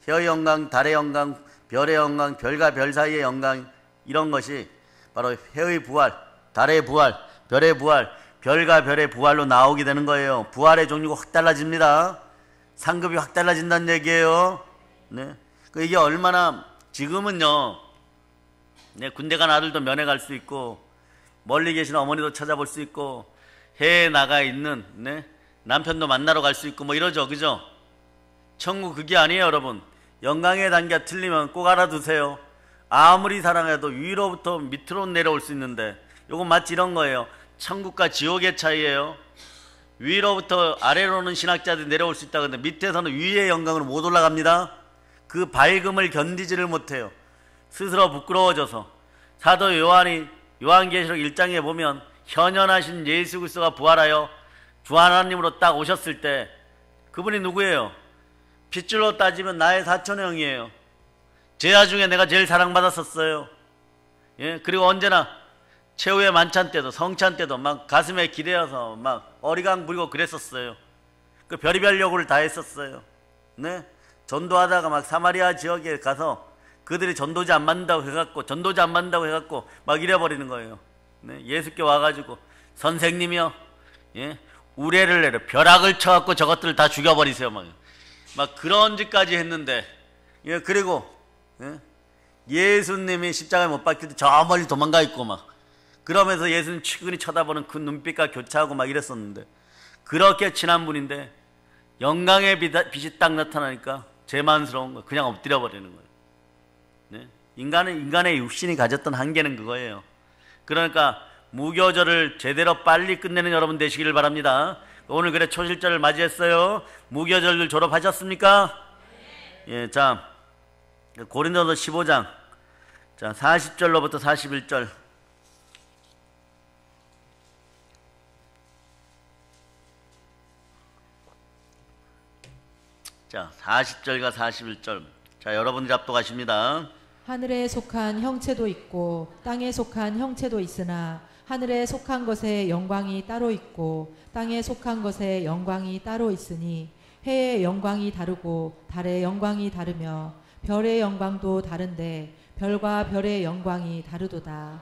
혀의 영광, 달의 영광, 별의 영광, 별과 별 사이의 영광, 이런 것이 바로 혀의 부활, 달의 부활, 별의 부활, 별과 별의 부활로 나오게 되는 거예요. 부활의 종류가 확 달라집니다. 상급이 확 달라진다는 얘기예요. 이게 얼마나, 지금은요, 군대 간 아들도 면회 갈 수 있고 멀리 계신 어머니도 찾아볼 수 있고 해외에 나가 있는 남편도 만나러 갈 수 있고 이러죠. 그죠? 천국 그게 아니에요. 여러분, 영광의 단계가 틀리면 꼭 알아두세요. 아무리 사랑해도 위로부터 밑으로 내려올 수 있는데, 요건 마치 이런 거예요. 천국과 지옥의 차이예요. 위로부터 아래로는 신학자들이 내려올 수 있다. 근데 밑에서는 위의 영광으로 못 올라갑니다. 그 밝음을 견디지를 못해요. 스스로 부끄러워져서. 사도 요한이 요한계시록 1장에 보면 현현하신 예수 그리스도가 부활하여 주 하나님으로 딱 오셨을 때, 그분이 누구예요? 핏줄로 따지면 나의 사촌의 형이에요. 제자 중에 내가 제일 사랑받았었어요. 그리고 언제나 최후의 만찬 때도 성찬 때도 막 가슴에 기대어서 막 어리광 부리고 그랬었어요. 그 별의별 요구를 다 했었어요. 전도하다가 막 사마리아 지역에 가서 그들이 전도자 안 만든다고 해갖고 막 이래버리는 거예요. 예수께 와가지고 선생님이요, 우레를 내려 벼락을 쳐갖고 저것들을 다 죽여버리세요. 막 그런 짓까지 했는데, 그리고 예수님이 십자가에 못 박힐 때 저 멀리 도망가 있고 그러면서 예수님 치근히 쳐다보는 그 눈빛과 교차하고 이랬었는데, 그렇게 친한 분인데 영광의 빛이 딱 나타나니까 재만스러운 거 그냥 엎드려 버리는 거예요. 인간의 육신이 가졌던 한계는 그거예요. 그러니까 무교절을 제대로 빨리 끝내는 여러분 되시기를 바랍니다. 오늘 그래 초실절을 맞이했어요. 무교절을 졸업하셨습니까? 자, 고린도서 15장, 자 40절로부터 41절. 자, 40절과 41절. 자, 여러분들이 합독하십니다. 하늘에 속한 형체도 있고 땅에 속한 형체도 있으나 하늘에 속한 것의 영광이 따로 있고 땅에 속한 것의 영광이 따로 있으니 해의 영광이 다르고 달의 영광이 다르며 별의 영광도 다른데 별과 별의 영광이 다르도다.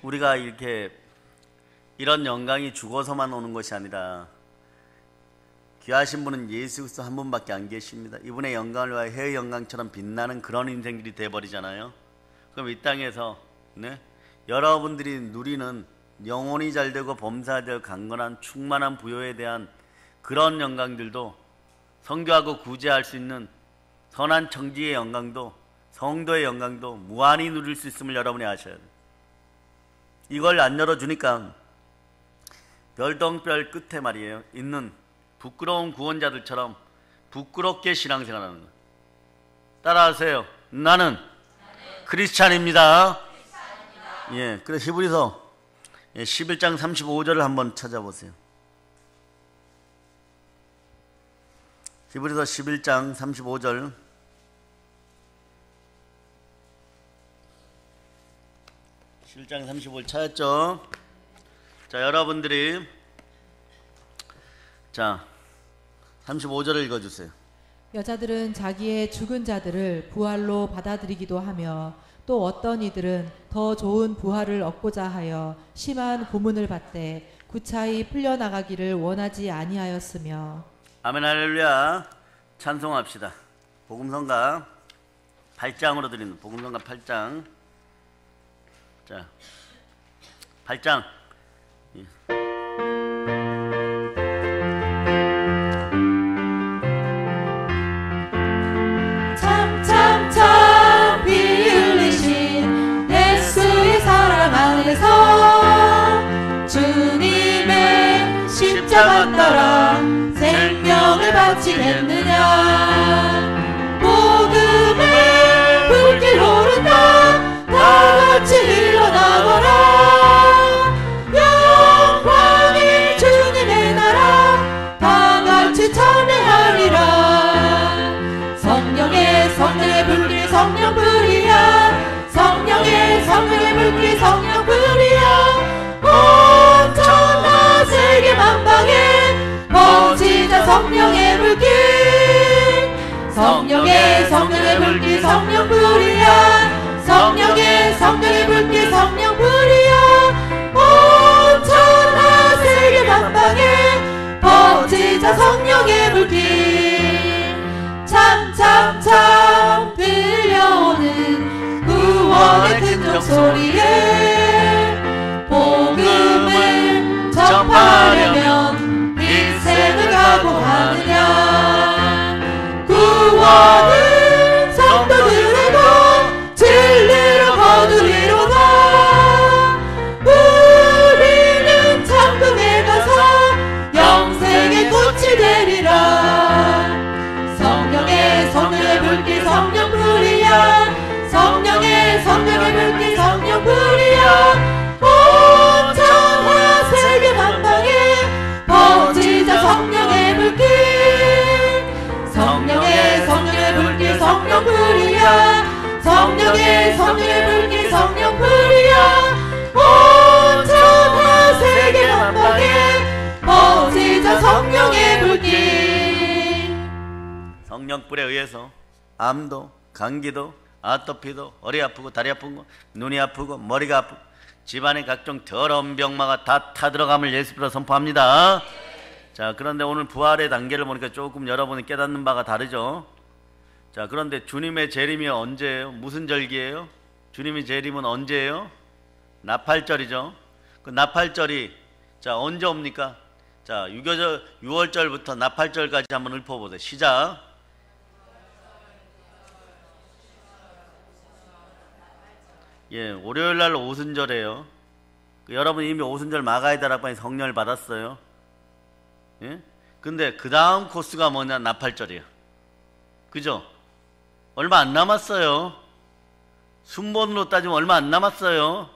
우리가 이렇게 이런 영광이 죽어서만 오는 것이 아니라 귀하신 분은 예수 그리스도 한 분밖에 안 계십니다. 이분의 영광을 위하여 해의 영광처럼 빛나는 그런 인생들이 돼버리잖아요. 그럼 이 땅에서 여러분들이 누리는 영혼이 잘되고 범사되고 강건한 충만한 부요에 대한 그런 영광들도 성교하고 구제할 수 있는 선한 청지의 영광도 성도의 영광도 무한히 누릴 수 있음을 여러분이 아셔야 돼요. 이걸 안 열어주니까 별똥별 끝에 말이에요 있는 부끄러운 구원자들처럼 부끄럽게 신앙생활하는 거예요. 따라하세요. 나는 크리스찬입니다. 예, 그래서 히브리서 11장 35절을 한번 찾아보세요. 히브리서 11장 35절. (11장 35절) 찾았죠? 자, 여러분들이 자 35절을 읽어주세요. 여자들은 자기의 죽은 자들을 부활로 받아들이기도 하며 또 어떤 이들은 더 좋은 부활을 얻고자 하여 심한 고문을 받되 구차히 풀려나가기를 원하지 아니하였으며. 아멘 할렐루야. 찬송합시다. 복음성가 8장으로 드리는 복음성가 8장. 자, 8장. 참 피 흘리신 예수의 사랑 안에서 주님의 십자가 따라 생명을 바치겠느냐. 복음의 불길 오른다 다같이 일어나거라. 영광이 주님의 나라 다같이 찬양하리라. 성령의 불길 성령 불이야. 성령의 불길 성령 불이야. 온 천하 세계 만방에 퍼지자 성령의 불길. 성령의 불길 성령 불이야. 성령의 불길 성령 불이야. 온 천하 세계 만방에 퍼지자 성령의 불길. 참 들려오는 구원의 큰 종소리에 복음을 전파하려면 인생을 각오하느냐. 구원은 성도들에게 진리로 거두리로다. 우리는 천국에 가서 영생의 꽃이 되리라. 성령의 불길 성령 불이야. 성령의 불길 성령 불이야. 온 천하 세계 만방에 퍼지자 성령의 불길. 성령의 불길 성령 불이야. 성령의 불길 성령 불이야. 온 천하 세계 만방에 퍼지자 성령의 불길. 성령불에 의해서 암도, 감기도, 아토피도, 허리 아프고 다리 아픈 거, 눈이 아프고 머리가 아프고 집안의 각종 더러운 병마가 다 타들어감을 예수로 선포합니다. 자, 그런데 오늘 부활의 단계를 보니까 조금 여러분이 깨닫는 바가 다르죠. 자, 그런데 주님의 재림이 언제예요? 무슨 절기예요? 주님의 재림은 언제예요? 나팔절이죠. 그 나팔절이 자 언제 옵니까? 자, 6월절부터 나팔절까지 한번 읊어보세요. 시작. 예, 월요일날 오순절이에요. 여러분 이미 오순절 마가의 다락방에 성령을 받았어요. 예? 근데 그 다음 코스가 뭐냐? 나팔절이에요. 그죠? 얼마 안 남았어요. 순번으로 따지면 얼마 안 남았어요.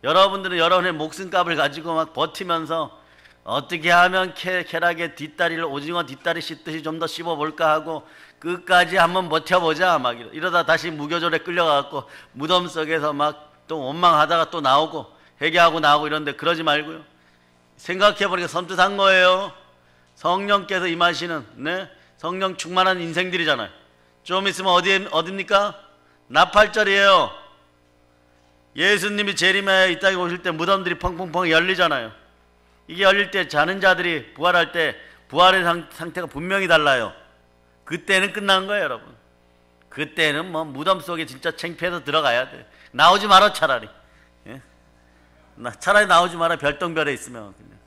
여러분들은 여러분의 목숨값을 가지고 막 버티면서 어떻게 하면 쾌락의 뒷다리를 오징어 뒷다리 씹듯이 좀 더 씹어볼까 하고 끝까지 한번 버텨보자 막 이러다 다시 무교절에 끌려가갖고 무덤 속에서 막 또 원망하다가 또 나오고 회개하고 나오고 이런데 그러지 말고요. 생각해보니까 섬뜩한 거예요. 성령께서 임하시는, 네? 성령 충만한 인생들이잖아요. 좀 있으면 어디입니까? 나팔절이에요. 예수님이 재림하여 이 땅에 오실 때 무덤들이 펑펑펑 열리잖아요. 이게 열릴 때 자는 자들이 부활할 때 부활의 상태가 분명히 달라요. 그때는 끝난 거예요, 여러분. 그때는 뭐 무덤 속에 진짜 창피해서 들어가야 돼. 나오지 마라 차라리. 예? 차라리 나오지 마라. 별똥별에 있으면 그냥.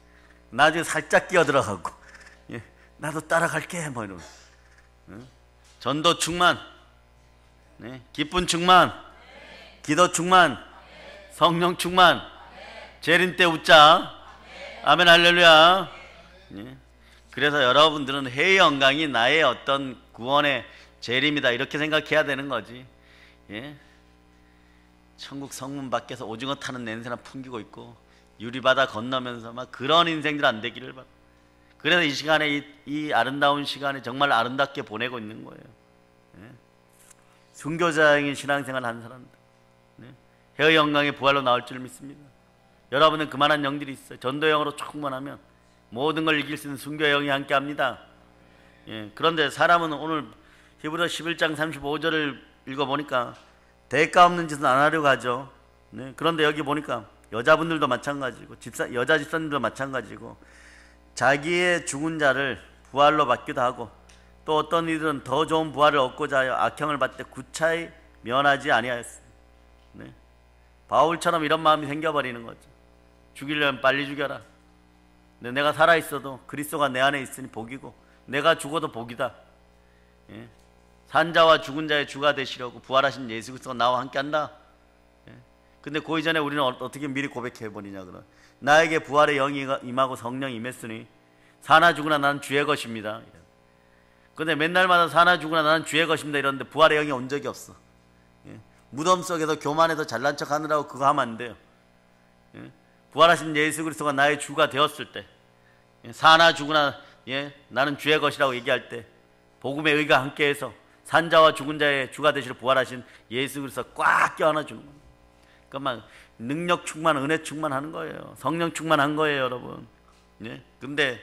나중에 살짝 끼어 들어가고, 예? 나도 따라갈게 뭐 이러면. 전도 충만, 네? 기쁨 충만, 기도 충만, 성령 충만, 재림 때 웃자. 아멘 할렐루야. 예? 그래서 여러분들은 해의 영광이 나의 어떤 구원의 재림이다 이렇게 생각해야 되는 거지. 예? 천국 성문 밖에서 오징어 타는 냄새나 풍기고 있고 유리바다 건너면서 막 그런 인생들 안 되기를 바라. 그래서 이 시간에 이 아름다운 시간에 정말 아름답게 보내고 있는 거예요. 예? 순교자인 신앙생활 한 사람들, 네? 해의 영광의 부활로 나올 줄 믿습니다. 여러분은 그만한 영들이 있어요. 전도영으로 충만하면 모든 걸 이길 수 있는 순교의 영이 함께합니다. 예, 그런데 사람은 오늘 히브리서 11장 35절을 읽어보니까 대가 없는 짓은 안 하려고 하죠. 네, 그런데 여기 보니까 여자분들도 마찬가지고 여자 집사님도 마찬가지고 자기의 죽은 자를 부활로 받기도 하고 또 어떤 이들은 더 좋은 부활을 얻고자 하여 악형을 받되 구차히 면하지 아니하였습니다. 네. 바울처럼 이런 마음이 생겨버리는 거죠. 죽이려면 빨리 죽여라. 내가 살아있어도 그리스도가 내 안에 있으니 복이고 내가 죽어도 복이다. 예. 산자와 죽은 자의 주가 되시려고 부활하신 예수 그리스도가 나와 함께한다. 예. 근데 그 이전에 우리는 어떻게 미리 고백해버리냐. 그럼 나에게 부활의 영이 임하고 성령이 임했으니 사나 죽으나 나는 주의 것입니다. 근데 맨날마다 사나 죽으나 나는 주의 것입니다 이러는데 부활의 영이 온 적이 없어. 예. 무덤 속에서 교만해서 잘난 척 하느라고 그거 하면 안 돼요. 예. 부활하신 예수 그리스도가 나의 주가 되었을 때, 사나 죽으나 나는 주의 것이라고 얘기할 때 복음의 의가 함께해서 산자와 죽은 자의 주가 되시려 부활하신 예수 그리스도 꽉 껴안아주는 거예요. 그러니까 막 능력 충만, 은혜 충만하는 거예요. 성령 충만한 거예요, 여러분. 근데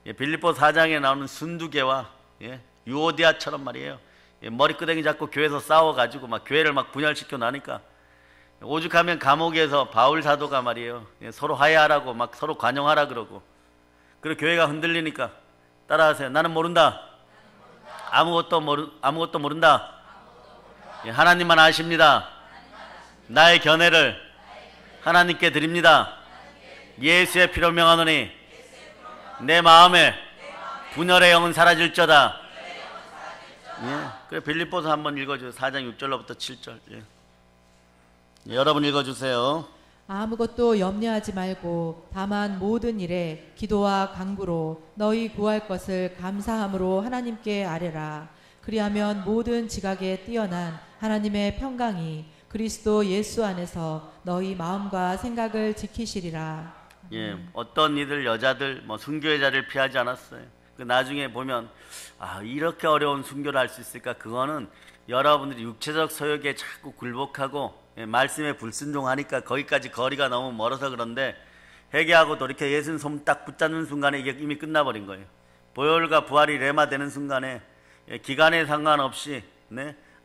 빌립보 4장에 나오는 순두개와 유오디아처럼 말이에요. 머리끄댕이 잡고 교회에서 싸워가지고 막 교회를 막 분열시켜 놔니까 오죽하면 감옥에서 바울 사도가 말이에요. 서로 화해하라고 막 서로 관용하라 그러고. 그리고 교회가 흔들리니까 따라하세요. 나는 모른다. 아무것도 모른다. 하나님만 아십니다. 나의 견해를 하나님께 드립니다. 예수의 피로 명하노니 내 마음에 분열의 영은 사라질저다. 그래 빌립보서 한번 읽어줘요. 4장 6절로부터 7절. 여러분 읽어주세요. 아무것도 염려하지 말고 다만 모든 일에 기도와 간구로 너희 구할 것을 감사함으로 하나님께 아뢰라. 그리하면 모든 지각에 뛰어난 하나님의 평강이 그리스도 예수 안에서 너희 마음과 생각을 지키시리라. 어떤 이들 여자들 순교의 자리를 피하지 않았어요. 그 나중에 보면 이렇게 어려운 순교를 할 수 있을까? 그거는 여러분들이 육체적 소욕에 자꾸 굴복하고 말씀에 불순종하니까 거기까지 거리가 너무 멀어서 그런데 회개하고 돌이켜 예수님 손 딱 붙잡는 순간에 이게 이미 끝나버린 거예요. 보혈과 부활이 레마되는 순간에 기간에 상관없이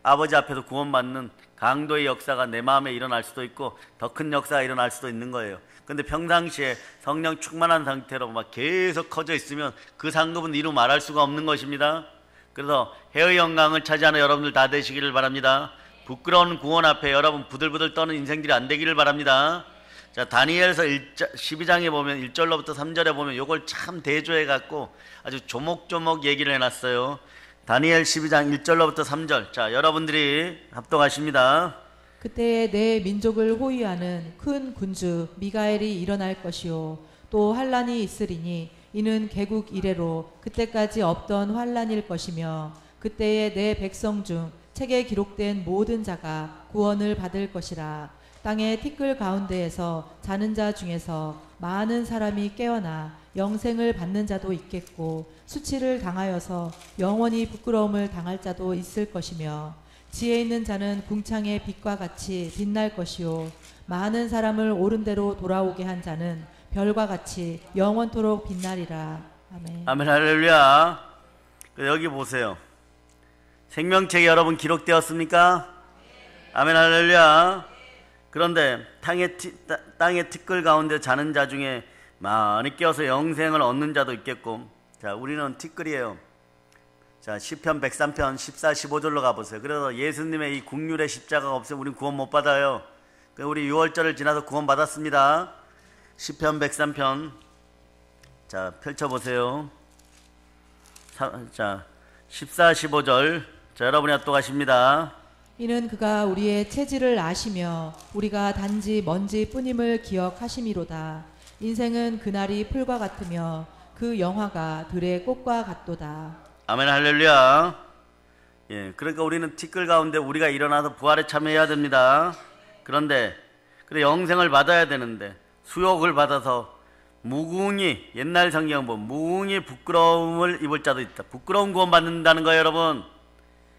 아버지 앞에서 구원받는 강도의 역사가 내 마음에 일어날 수도 있고 더 큰 역사가 일어날 수도 있는 거예요. 근데 평상시에 성령 충만한 상태로 막 계속 커져 있으면 그 상급은 이루 말할 수가 없는 것입니다. 그래서 해의 영광을 차지하는 여러분들 다 되시기를 바랍니다. 부끄러운 구원 앞에 여러분 부들부들 떠는 인생들이 안 되기를 바랍니다. 자, 다니엘서 12장에 보면 1절로부터 3절에 보면 요걸 참 대조해 갖고 아주 조목조목 얘기를 해놨어요. 다니엘 12장 1절로부터 3절. 자, 여러분들이 합독하십니다. 그때에 내 민족을 호위하는 큰 군주 미가엘이 일어날 것이요 또 환란이 있으리니 이는 개국 이래로 그때까지 없던 환란일 것이며 그때에 내 백성 중 책에 기록된 모든 자가 구원을 받을 것이라. 땅의 티끌 가운데에서 자는 자 중에서 많은 사람이 깨어나 영생을 받는 자도 있겠고 수치를 당하여서 영원히 부끄러움을 당할 자도 있을 것이며 지혜 있는 자는 궁창의 빛과 같이 빛날 것이요 많은 사람을 옳은 대로 돌아오게 한 자는 별과 같이 영원토록 빛나리라. 아멘. 아멘. 할렐루야. 여기 보세요. 생명책에 여러분 기록되었습니까? 아멘. 할렐루야. 그런데 땅의 티끌 가운데 자는 자 중에 많이 깨어서 영생을 얻는 자도 있겠고, 자, 우리는 티끌이에요. 자, 시편 103편 14, 15절로 가보세요. 그래서 예수님의 이 국률의 십자가가 없으면 우린 구원 못 받아요. 우리 6월절을 지나서 구원 받았습니다. 시편 103편, 자, 펼쳐보세요. 자, 14, 15절. 자, 여러분이 합독하십니다. 이는 그가 우리의 체질을 아시며 우리가 단지 먼지 뿐임을 기억하심이로다. 인생은 그날이 풀과 같으며 그 영화가 들의 꽃과 같도다. 아멘. 할렐루야. 예, 그러니까 우리는 티끌 가운데 우리가 일어나서 부활에 참여해야 됩니다. 그런데 그래 영생을 받아야 되는데 수욕을 받아서 무궁히, 옛날 성경 보면 무궁히 부끄러움을 입을 자도 있다. 부끄러운 구원 받는다는 거예요, 여러분.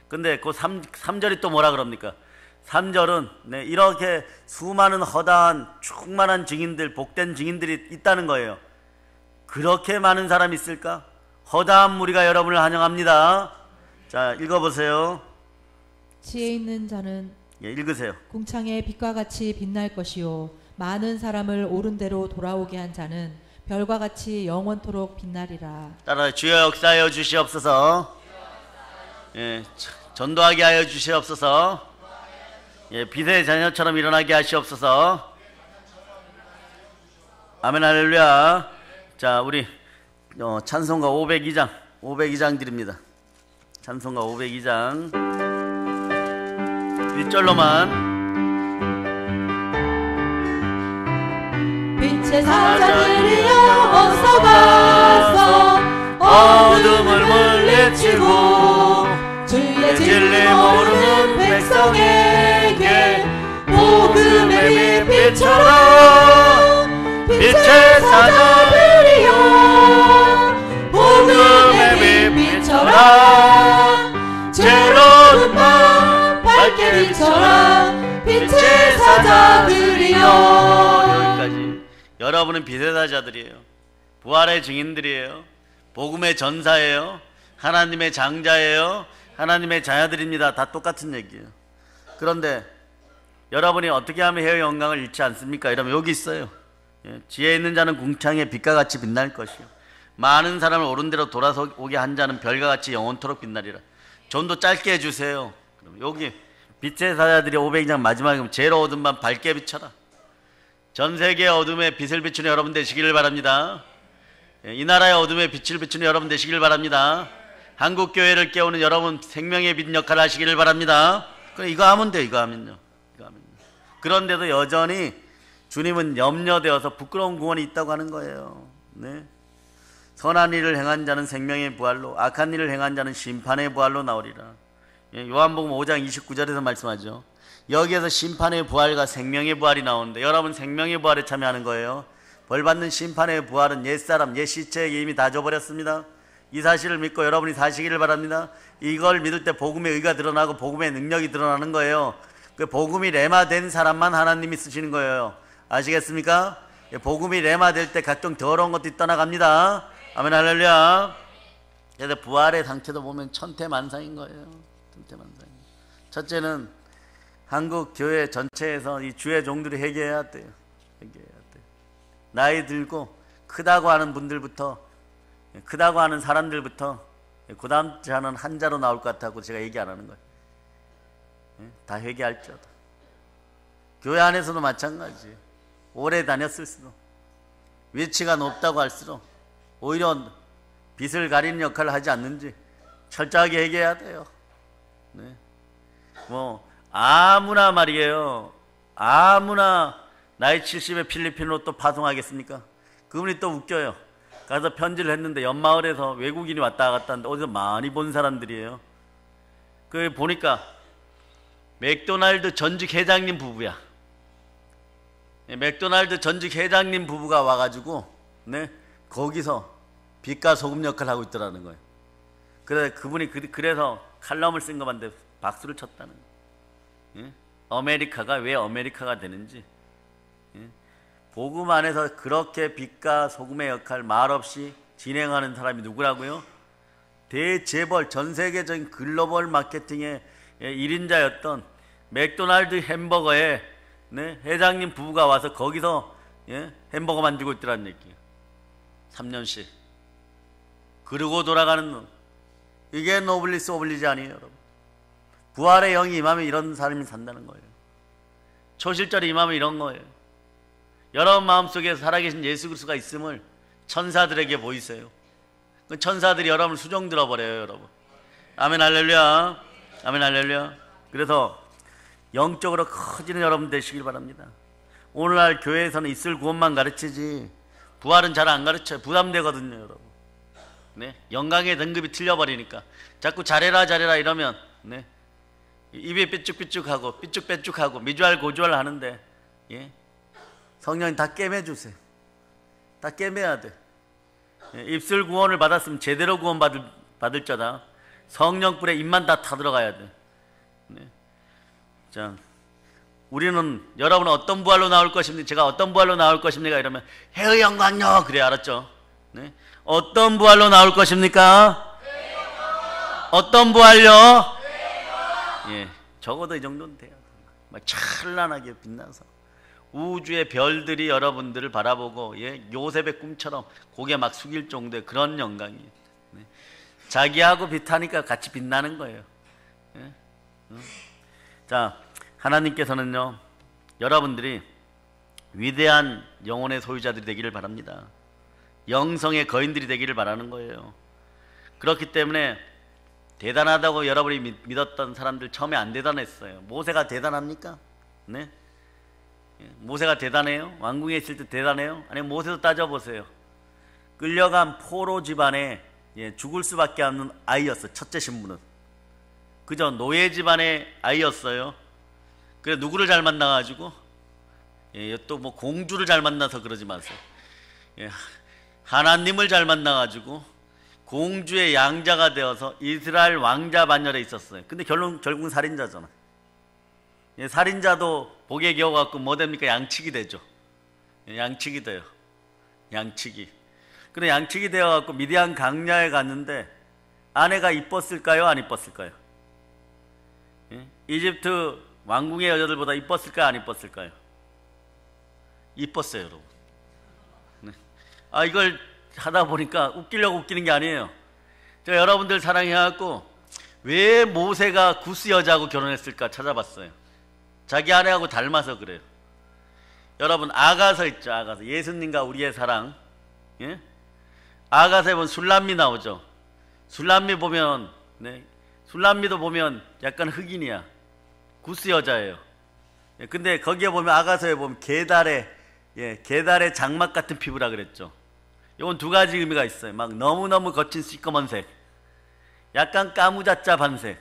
근데 그 3절이 또 뭐라 그럽니까? 3절은 네, 이렇게 수많은 허다한 충만한 증인들, 복된 증인들이 있다는 거예요. 그렇게 많은 사람이 있을까? 허다한 무리가 여러분을 환영합니다. 자, 읽어보세요. 지혜 있는 자는 예, 읽으세요. 궁창의 빛과 같이 빛날 것이요 많은 사람을 옳은 대로 돌아오게 한 자는 별과 같이 영원토록 빛나리라. 따라 주여 역사하여 주시옵소서. 예, 전도하게 하여 주시옵소서. 예, 빛의 자녀처럼 일어나게 하시옵소서. 아멘. 할렐루야. 자, 우리 찬송가 502장 드립니다. 찬송가 502장 1절로만. 빛의 사자들이여 어서 가서 어둠을 물리치고 주의 진리 모르는 백성에게 복음의 빛처럼 빛의 사자들이여 복음의 빛처럼 죄로운 밤 밝게 빛처럼 빛의 사자들이여. 여기까지. 여러분은 빛의 사자들이에요. 부활의 증인들이에요. 복음의 전사예요. 하나님의 장자예요. 하나님의 자녀들입니다. 다 똑같은 얘기예요. 그런데 여러분이 어떻게 하면 해의 영광을 잃지 않습니까? 이러면 여기 있어요. 예, 지혜 있는 자는 궁창의 빛과 같이 빛날 것이요 많은 사람을 옳은 대로 돌아오게 한 자는 별과 같이 영원토록 빛나리라. 좀 더 짧게 해주세요. 그럼 여기 빛의 사자들이 500장 마지막에 죄로 어두운 밤 밝게 비춰라. 전 세계의 어둠에 빛을 비추는 여러분 되시기를 바랍니다. 예, 이 나라의 어둠에 빛을 비추는 여러분 되시기를 바랍니다. 한국 교회를 깨우는 여러분 생명의 빛 역할을 하시기를 바랍니다. 그럼 이거 하면 돼요. 이거 하면요. 그런데도 여전히 주님은 염려되어서 부끄러운 구원이 있다고 하는 거예요. 네. 선한 일을 행한 자는 생명의 부활로, 악한 일을 행한 자는 심판의 부활로 나오리라. 예, 요한복음 5장 29절에서 말씀하죠. 여기에서 심판의 부활과 생명의 부활이 나오는데 여러분 생명의 부활에 참여하는 거예요. 벌받는 심판의 부활은 옛사람, 옛 시체에게 이미 다 줘버렸습니다. 이 사실을 믿고 여러분이 사시기를 바랍니다. 이걸 믿을 때 복음의 의가 드러나고 복음의 능력이 드러나는 거예요. 그 복음이 레마된 사람만 하나님이 쓰시는 거예요. 아시겠습니까? 복음이 레마될 때 각종 더러운 것들이 떠나갑니다. 아멘. 할렐루야. 그래서 부활의 상태도 보면 천태만상인 거예요. 천태만상. 첫째는 한국 교회 전체에서 이 주의 종들이 회개해야 돼요. 회개해야 돼요. 나이 들고 크다고 하는 분들부터, 크다고 하는 사람들부터 그 다음 자는 한 자로 나올 것 같다고 제가 얘기 안 하는 거예요. 다 회개할지어다. 교회 안에서도 마찬가지. 오래 다녔을수록, 위치가 높다고 할수록 오히려 빛을 가리는 역할을 하지 않는지 철저하게 회개해야 돼요. 네. 뭐 아무나 말이에요. 아무나 나이 70에 필리핀으로 또 파송하겠습니까? 그분이 또 웃겨요. 가서 편지를 했는데 옆마을에서 외국인이 왔다 갔다 하는데 어디서 많이 본 사람들이에요. 그 보니까 맥도날드 전직 회장님 부부야. 맥도날드 전직 회장님 부부가 와가지고 네 거기서 빛과 소금 역할을 하고 있더라는 거예요. 그래 그분이 그래서 칼럼을 쓴 거 봤는데 박수를 쳤다는 거예요. 예? 아메리카가 왜 아메리카가 되는지. 예? 복음 안에서 그렇게 빛과 소금의 역할 말없이 진행하는 사람이 누구라고요? 대재벌 전 세계적인 글로벌 마케팅의 1인자였던 맥도날드 햄버거의 네? 회장님 부부가 와서 거기서 예? 햄버거 만들고 있더라는 얘기예요. 3년씩. 그러고 돌아가는 놈. 이게 노블리스 오블리지 아니에요, 여러분. 부활의 영이 임하면 이런 사람이 산다는 거예요. 초실절이 임하면 이런 거예요. 여러분 마음속에 살아계신 예수 그리스도가 있음을 천사들에게 보이세요. 그 천사들이 여러분을 수종 들어버려요, 여러분. 아멘 할렐루야. 아멘 할렐루야. 그래서 영적으로 커지는 여러분 되시길 바랍니다. 오늘날 교회에서는 있을 구원만 가르치지 부활은 잘 안 가르쳐요. 부담되거든요, 여러분. 네? 영광의 등급이 틀려버리니까 자꾸 잘해라 이러면 네? 입이 삐쭉삐쭉하고 삐쭉빼쭉하고 미주알 고주알 하는데 예? 성령님 다 깨매주세요. 다 깨매야 돼. 예? 입술 구원을 받았으면 제대로 구원 받을 자다. 성령불에 입만 다 타들어가야 돼. 네? 자, 우리는 여러분은 어떤 부활로 나올 것입니까? 제가 어떤 부활로 나올 것입니까? 이러면 해의 영광요. 그래 알았죠? 네? 어떤 부활로 나올 것입니까? 어떤 부활요? 예, 적어도 이 정도는 돼요. 막 찬란하게 빛나서 우주의 별들이 여러분들을 바라보고 예, 요셉의 꿈처럼 고개 막 숙일 정도의 그런 영광이에요. 네? 자기하고 빛하니까 같이 빛나는 거예요. 예? 자, 하나님께서는요 여러분들이 위대한 영혼의 소유자들이 되기를 바랍니다. 영성의 거인들이 되기를 바라는 거예요. 그렇기 때문에 대단하다고 여러분이 믿었던 사람들 처음에 안 대단했어요. 모세가 대단합니까? 네? 모세가 대단해요? 왕궁에 있을 때 대단해요? 아니 모세도 따져보세요. 끌려간 포로 집안에 죽을 수밖에 없는 아이였어요. 첫째 신부는 그저 노예 집안의 아이였어요. 그래 누구를 잘 만나가지고 또 뭐 공주를 잘 만나서 그러지 마세요. 하나님을 잘 만나가지고 공주의 양자가 되어서 이스라엘 왕자 반열에 있었어요. 근데 결국은 살인자잖아. 살인자도 복에 겨워갖고 뭐 됩니까? 양치기 되죠. 양치기 돼요. 양치기. 그래 양치기 되어갖고 미디안 강야에 갔는데 아내가 이뻤을까요? 안 이뻤을까요? 이집트 왕궁의 여자들보다 이뻤을까요? 안 이뻤을까요? 이뻤어요, 여러분. 네. 아, 이걸 하다 보니까 웃기려고 웃기는 게 아니에요. 제가 여러분들 사랑해갖고 왜 모세가 구스 여자하고 결혼했을까 찾아봤어요. 자기 아내하고 닮아서 그래요. 여러분 아가서 있죠. 아가서 예수님과 우리의 사랑. 예? 아가서에 보면 술람미 나오죠. 술람미 보면 네. 술람미도 보면 약간 흑인이야. 구스 여자예요. 예, 근데 거기에 보면 아가서에 보면 게달의 장막 같은 피부라 그랬죠. 이건 두 가지 의미가 있어요. 막 너무너무 거친 시꺼먼색, 약간 까무잡잡한 색.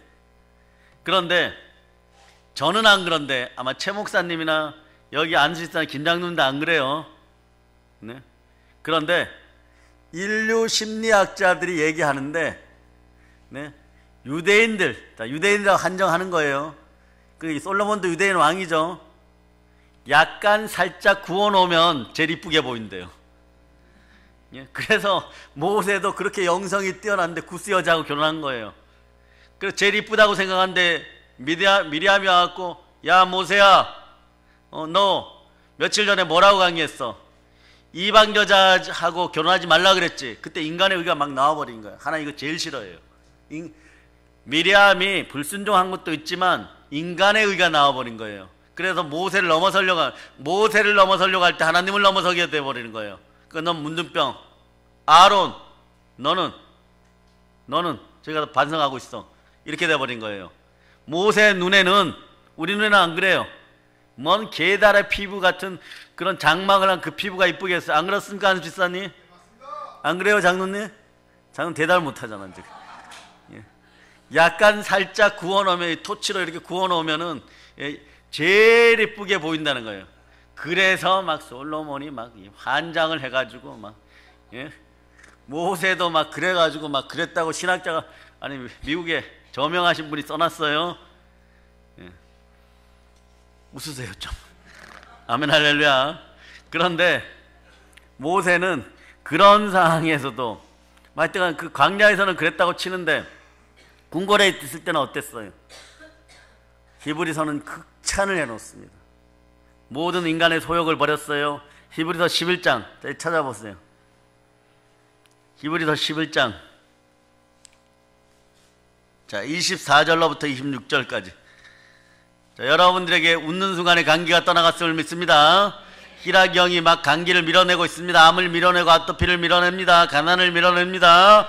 그런데 저는 안 그런데 아마 최 목사님이나 여기 안수있사나 김장로님도 안 그래요. 네? 그런데 인류 심리학자들이 얘기하는데 네? 유대인이라고 한정하는 거예요. 그 솔로몬도 유대인 왕이죠. 약간 살짝 구워놓으면 제일 이쁘게 보인대요. 예? 그래서 모세도 그렇게 영성이 뛰어난데 구스 여자하고 결혼한 거예요. 그래서 제일 이쁘다고 생각하는데 미리암이 와갖고 야 모세야 너 며칠 전에 뭐라고 강의했어? 이방 여자하고 결혼하지 말라 그랬지. 그때 인간의 의가 막 나와버린 거예요. 하나님 이거 제일 싫어해요. 미리암이 불순종한 것도 있지만 인간의 의가 나와버린 거예요. 그래서 모세를 넘어서려고 할 때 하나님을 넘어서게 돼버리는 거예요. 넌 문둥병. 아론 너는 제가 반성하고 있어. 이렇게 돼버린 거예요. 모세 눈에는, 우리 눈에는 안 그래요. 먼 게달의 피부 같은 그런 장막을 한 그 피부가 이쁘겠어요. 안 그렇습니까, 안수지사님? 안 그래요, 장로님? 장로님 대답을 못하잖아 지금. 약간 살짝 구워놓으면, 토치로 이렇게 구워놓으면은 제일 이쁘게 보인다는 거예요. 그래서 막 솔로몬이 막 환장을 해가지고 막 예? 모세도 막 그래가지고 막 그랬다고 신학자가 아니 미국에 저명하신 분이 써놨어요. 예. 웃으세요 좀. 아멘 할렐루야. 그런데 모세는 그런 상황에서도 하여튼 그 광야에서는 그랬다고 치는데 궁궐에 있을 때는 어땠어요? 히브리서는 극찬을 해놓습니다. 모든 인간의 소욕을 버렸어요. 히브리서 11장 찾아보세요. 히브리서 11장 자 24절로부터 26절까지. 자, 여러분들에게 웃는 순간에 감기가 떠나갔음을 믿습니다. 희락경이 막 감기를 밀어내고 있습니다. 암을 밀어내고 아토피를 밀어냅니다. 가난을 밀어냅니다.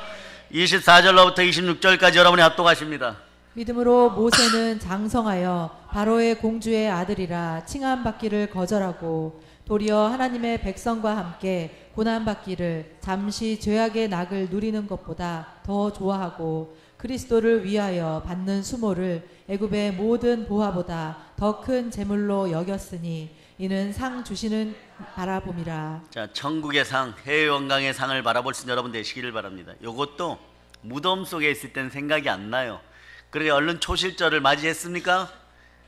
24절로부터 26절까지 여러분이 합독하십니다. 믿음으로 모세는 장성하여 바로의 공주의 아들이라 칭함받기를 거절하고 도리어 하나님의 백성과 함께 고난받기를 잠시 죄악의 낙을 누리는 것보다 더 좋아하고 그리스도를 위하여 받는 수모를 애굽의 모든 보화보다 더 큰 재물로 여겼으니 이는 상 주시는 바라봄이라. 자, 천국의 상, 해외 영광의 상을 바라볼 수 있는 여러분 되시기를 바랍니다. 이것도 무덤 속에 있을 때는 생각이 안 나요. 그러게 얼른 초실절을 맞이했습니까?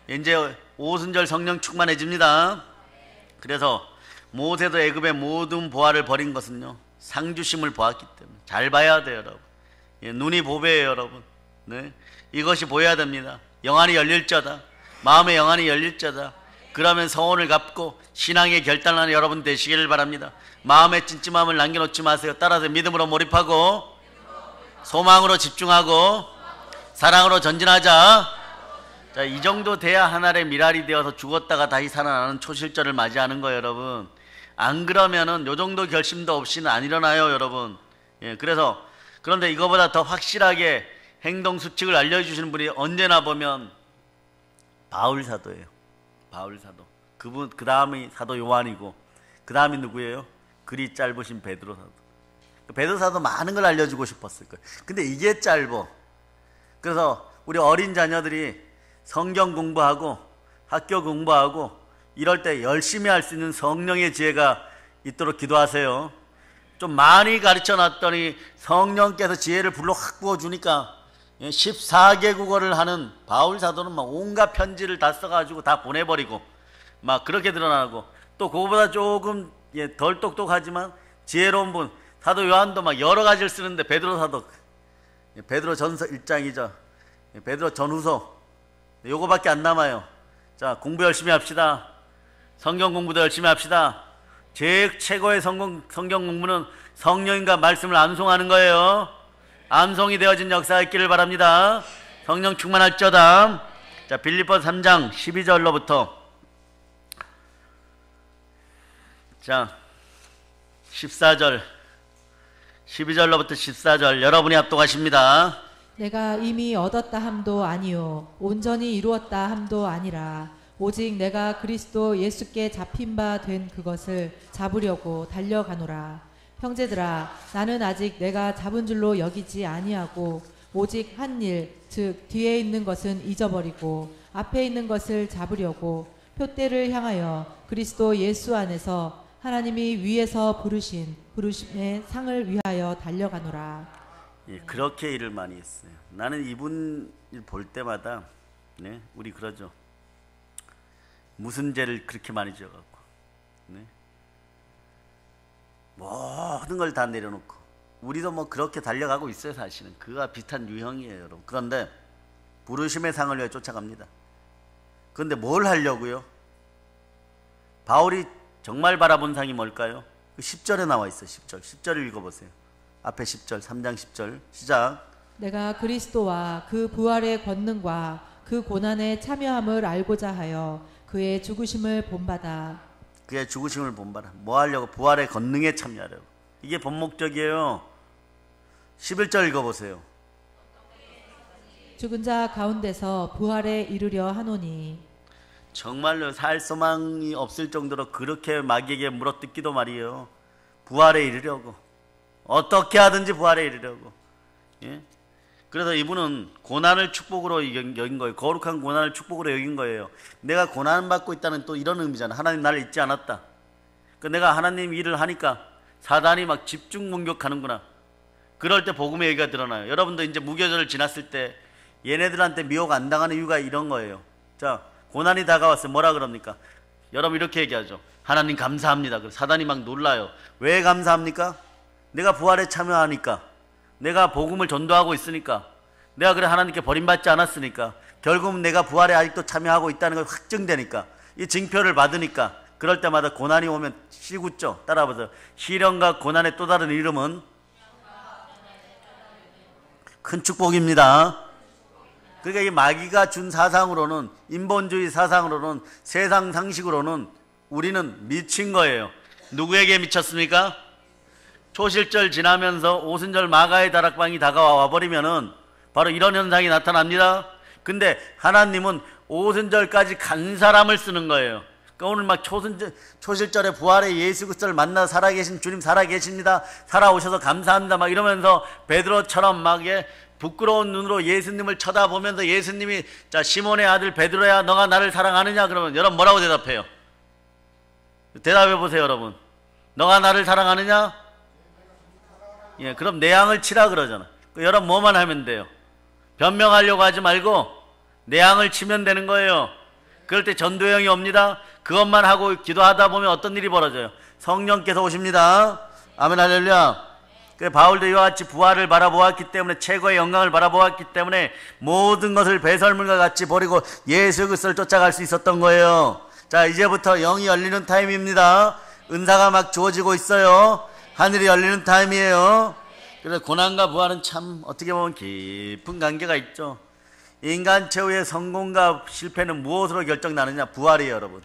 이제 오순절 성령 충만해집니다. 그래서 모세도 애굽의 모든 보화를 버린 것은요 상 주심을 보았기 때문에 잘 봐야 돼요 여러분. 예, 눈이 보배예요 여러분. 네, 이것이 보여야 됩니다. 영안이 열릴 자다. 마음의 영안이 열릴 자다. 그러면 서원을 갚고 신앙의 결단하는 여러분 되시기를 바랍니다. 마음의 찜찜함을 남겨놓지 마세요. 따라서 믿음으로 몰입하고 소망으로 집중하고 사랑으로 전진하자. 자, 이 정도 돼야 하늘의 미랄이 되어서 죽었다가 다시 살아나는 초실절을 맞이하는 거예요 여러분. 안 그러면은 요 정도 결심도 없이는 안 일어나요 여러분. 예, 그런데 이거보다 더 확실하게 행동 수칙을 알려주시는 분이 언제나 보면 바울 사도예요. 바울 사도. 그분 그 다음이 사도 요한이고 그 다음이 누구예요? 글이 짧으신 베드로 사도. 베드로 사도 많은 걸 알려주고 싶었을 거예요. 근데 이게 짧어. 그래서 우리 어린 자녀들이 성경 공부하고 학교 공부하고 이럴 때 열심히 할 수 있는 성령의 지혜가 있도록 기도하세요. 좀 많이 가르쳐 놨더니 성령께서 지혜를 불러 확 부어주니까 14개국어를 하는 바울 사도는 막 온갖 편지를 다 써가지고 다 보내버리고 막 그렇게 드러나고, 또 그거보다 조금 덜 똑똑하지만 지혜로운 분 사도 요한도 막 여러 가지를 쓰는데 베드로 사도, 베드로 전서 1장이죠. 베드로 전후서 요거밖에 안 남아요. 자, 공부 열심히 합시다. 성경 공부도 열심히 합시다. 제일 최고의 성경 공부는 성령님과 말씀을 암송하는 거예요. 암송이 되어진 역사가 있기를 바랍니다. 성령 충만할지어다. 자, 빌립보서 3장 12절로부터 자 14절 12절로부터 14절 여러분이 합독하십니다. 내가 이미 얻었다 함도 아니요 온전히 이루었다 함도 아니라 오직 내가 그리스도 예수께 잡힌 바 된 그것을 잡으려고 달려가노라. 형제들아, 나는 아직 내가 잡은 줄로 여기지 아니하고 오직 한 일, 즉 뒤에 있는 것은 잊어버리고 앞에 있는 것을 잡으려고 표대를 향하여 그리스도 예수 안에서 하나님이 위에서 부르심의 상을 위하여 달려가노라. 예, 그렇게 일을 많이 했어요. 나는 이분 일 볼 때마다 우리 그러죠. 무슨 죄를 그렇게 많이 지어갖고 모든 걸 다 내려놓고 우리도 뭐 그렇게 달려가고 있어요. 사실은 그와 비슷한 유형이에요 여러분. 그런데 부르심의 상을 위해 쫓아갑니다. 그런데 뭘 하려고요? 바울이 정말 바라본 상이 뭘까요? 10절에 나와 있어요. 10절을 읽어보세요. 앞에 10절 3장 10절 시작. 내가 그리스도와 그 부활의 권능과 그 고난에 참여함을 알고자 하여 그의 죽으심을 본받아. 그의 죽으심을 본받아. 뭐 하려고? 부활의 권능에 참여하려고. 이게 본 목적이에요. 11절 읽어보세요. 죽은 자 가운데서 부활에 이르려 하노니. 정말로 살 소망이 없을 정도로 그렇게 마귀에게 물어뜯기도 말이에요. 부활에 이르려고. 어떻게 하든지 부활에 이르려고. 예? 그래서 이분은 고난을 축복으로 여긴 거예요. 거룩한 고난을 축복으로 여긴 거예요. 내가 고난받고 있다는 또 이런 의미잖아. 하나님 나를 잊지 않았다. 내가 하나님 일을 하니까 사단이 막 집중 공격하는구나. 그럴 때 복음의 얘기가 드러나요. 여러분도 이제 무교절을 지났을 때 얘네들한테 미혹 안 당하는 이유가 이런 거예요. 자, 고난이 다가왔어요. 뭐라 그럽니까? 여러분 이렇게 얘기하죠. 하나님 감사합니다. 사단이 막 놀라요. 왜 감사합니까? 내가 부활에 참여하니까, 내가 복음을 전도하고 있으니까, 내가 그래 하나님께 버림받지 않았으니까, 결국은 내가 부활에 아직도 참여하고 있다는 걸 확증되니까, 이 징표를 받으니까, 그럴 때마다 고난이 오면 시굿죠. 따라보세요. 시련과 고난의 또 다른 이름은 큰 축복입니다. 그러니까 이 마귀가 준 사상으로는, 인본주의 사상으로는, 세상 상식으로는 우리는 미친 거예요. 누구에게 미쳤습니까? 초실절 지나면서 오순절 마가의 다락방이 다가와 버리면은 바로 이런 현상이 나타납니다. 근데 하나님은 오순절까지 간 사람을 쓰는 거예요. 그러니까 오늘 막 초실절에 부활의 예수 그리스도를 만나 살아계신 주님 살아계십니다. 살아오셔서 감사합니다. 막 이러면서 베드로처럼 막 부끄러운 눈으로 예수님을 쳐다보면서 예수님이 자 시몬의 아들 베드로야 너가 나를 사랑하느냐? 그러면 여러분 뭐라고 대답해요? 대답해 보세요 여러분. 너가 나를 사랑하느냐? 예, 그럼 내 양을 치라 그러잖아. 여러분 뭐만 하면 돼요? 변명하려고 하지 말고 내 양을 치면 되는 거예요. 그럴 때 전도형이 옵니다. 그것만 하고 기도하다 보면 어떤 일이 벌어져요? 성령께서 오십니다. 아멘 할렐루야. 그래 바울도 이와 같이 부활을 바라보았기 때문에, 최고의 영광을 바라보았기 때문에 모든 것을 배설물과 같이 버리고 예수 그리스도를 쫓아갈 수 있었던 거예요. 자, 이제부터 영이 열리는 타임입니다. 은사가 막 주어지고 있어요. 하늘이 열리는 타임이에요. 그래서 고난과 부활은 참 어떻게 보면 깊은 관계가 있죠. 인간 최후의 성공과 실패는 무엇으로 결정나느냐? 부활이에요 여러분.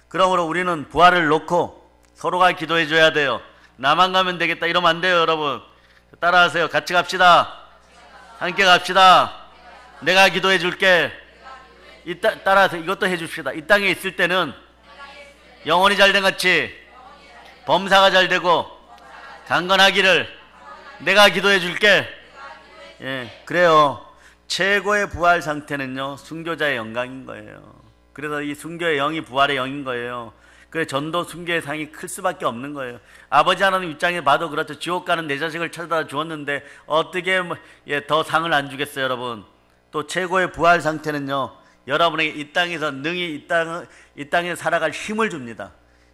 그러므로 우리는 부활을 놓고 서로가 기도해 줘야 돼요. 나만 가면 되겠다 이러면 안 돼요 여러분. 따라하세요. 같이 갑시다. 함께 갑시다. 내가 기도해 줄게. 따라하세요. 이것도 해 줍시다. 이 땅에 있을 때는 영혼이 잘된 같이 범사가 잘 되고 강건하기를 내가 기도해 줄게. 예, 그래요. 최고의 부활 상태는요 순교자의 영광인 거예요. 그래서 이 순교의 영이 부활의 영인 거예요. 그래 전도 순교의 상이 클 수밖에 없는 거예요. 아버지 하나님 입장에 봐도 그렇죠. 지옥 가는 내 자식을 찾아다 주었는데 어떻게 더 상을 안 주겠어요 여러분. 또 최고의 부활 상태는요 여러분에게 이 땅에서 능히 이 땅에 살아갈 힘을 줍니다.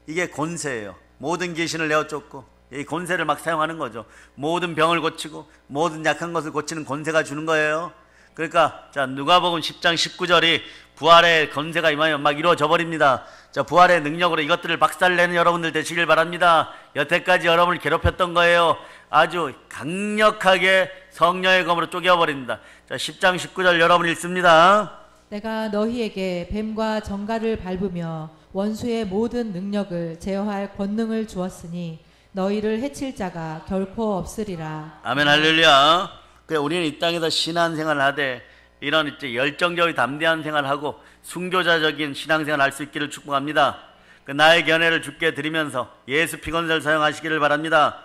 이게 권세예요. 모든 귀신을 내어쫓고 이 권세를 막 사용하는 거죠. 모든 병을 고치고 모든 약한 것을 고치는 권세가 주는 거예요. 그러니까 자 누가복음 10장 19절이 부활의 권세가 임하면 막 이루어져 버립니다. 자 부활의 능력으로 이것들을 박살내는 여러분들 되시길 바랍니다. 여태까지 여러분을 괴롭혔던 거예요. 아주 강력하게 성령의 검으로 쪼개어버립니다. 자 10장 19절 여러분 읽습니다. 내가 너희에게 뱀과 정갈을 밟으며 원수의 모든 능력을 제어할 권능을 주었으니 너희를 해칠 자가 결코 없으리라. 아멘 할렐루야. 우리는 이 땅에서 신앙생활을 하되 이런 이제 열정적인 담대한 생활하고 순교자적인 신앙생활을 할 수 있기를 축복합니다. 나의 견해를 주께 드리면서 예수 피건세를 사용하시기를 바랍니다.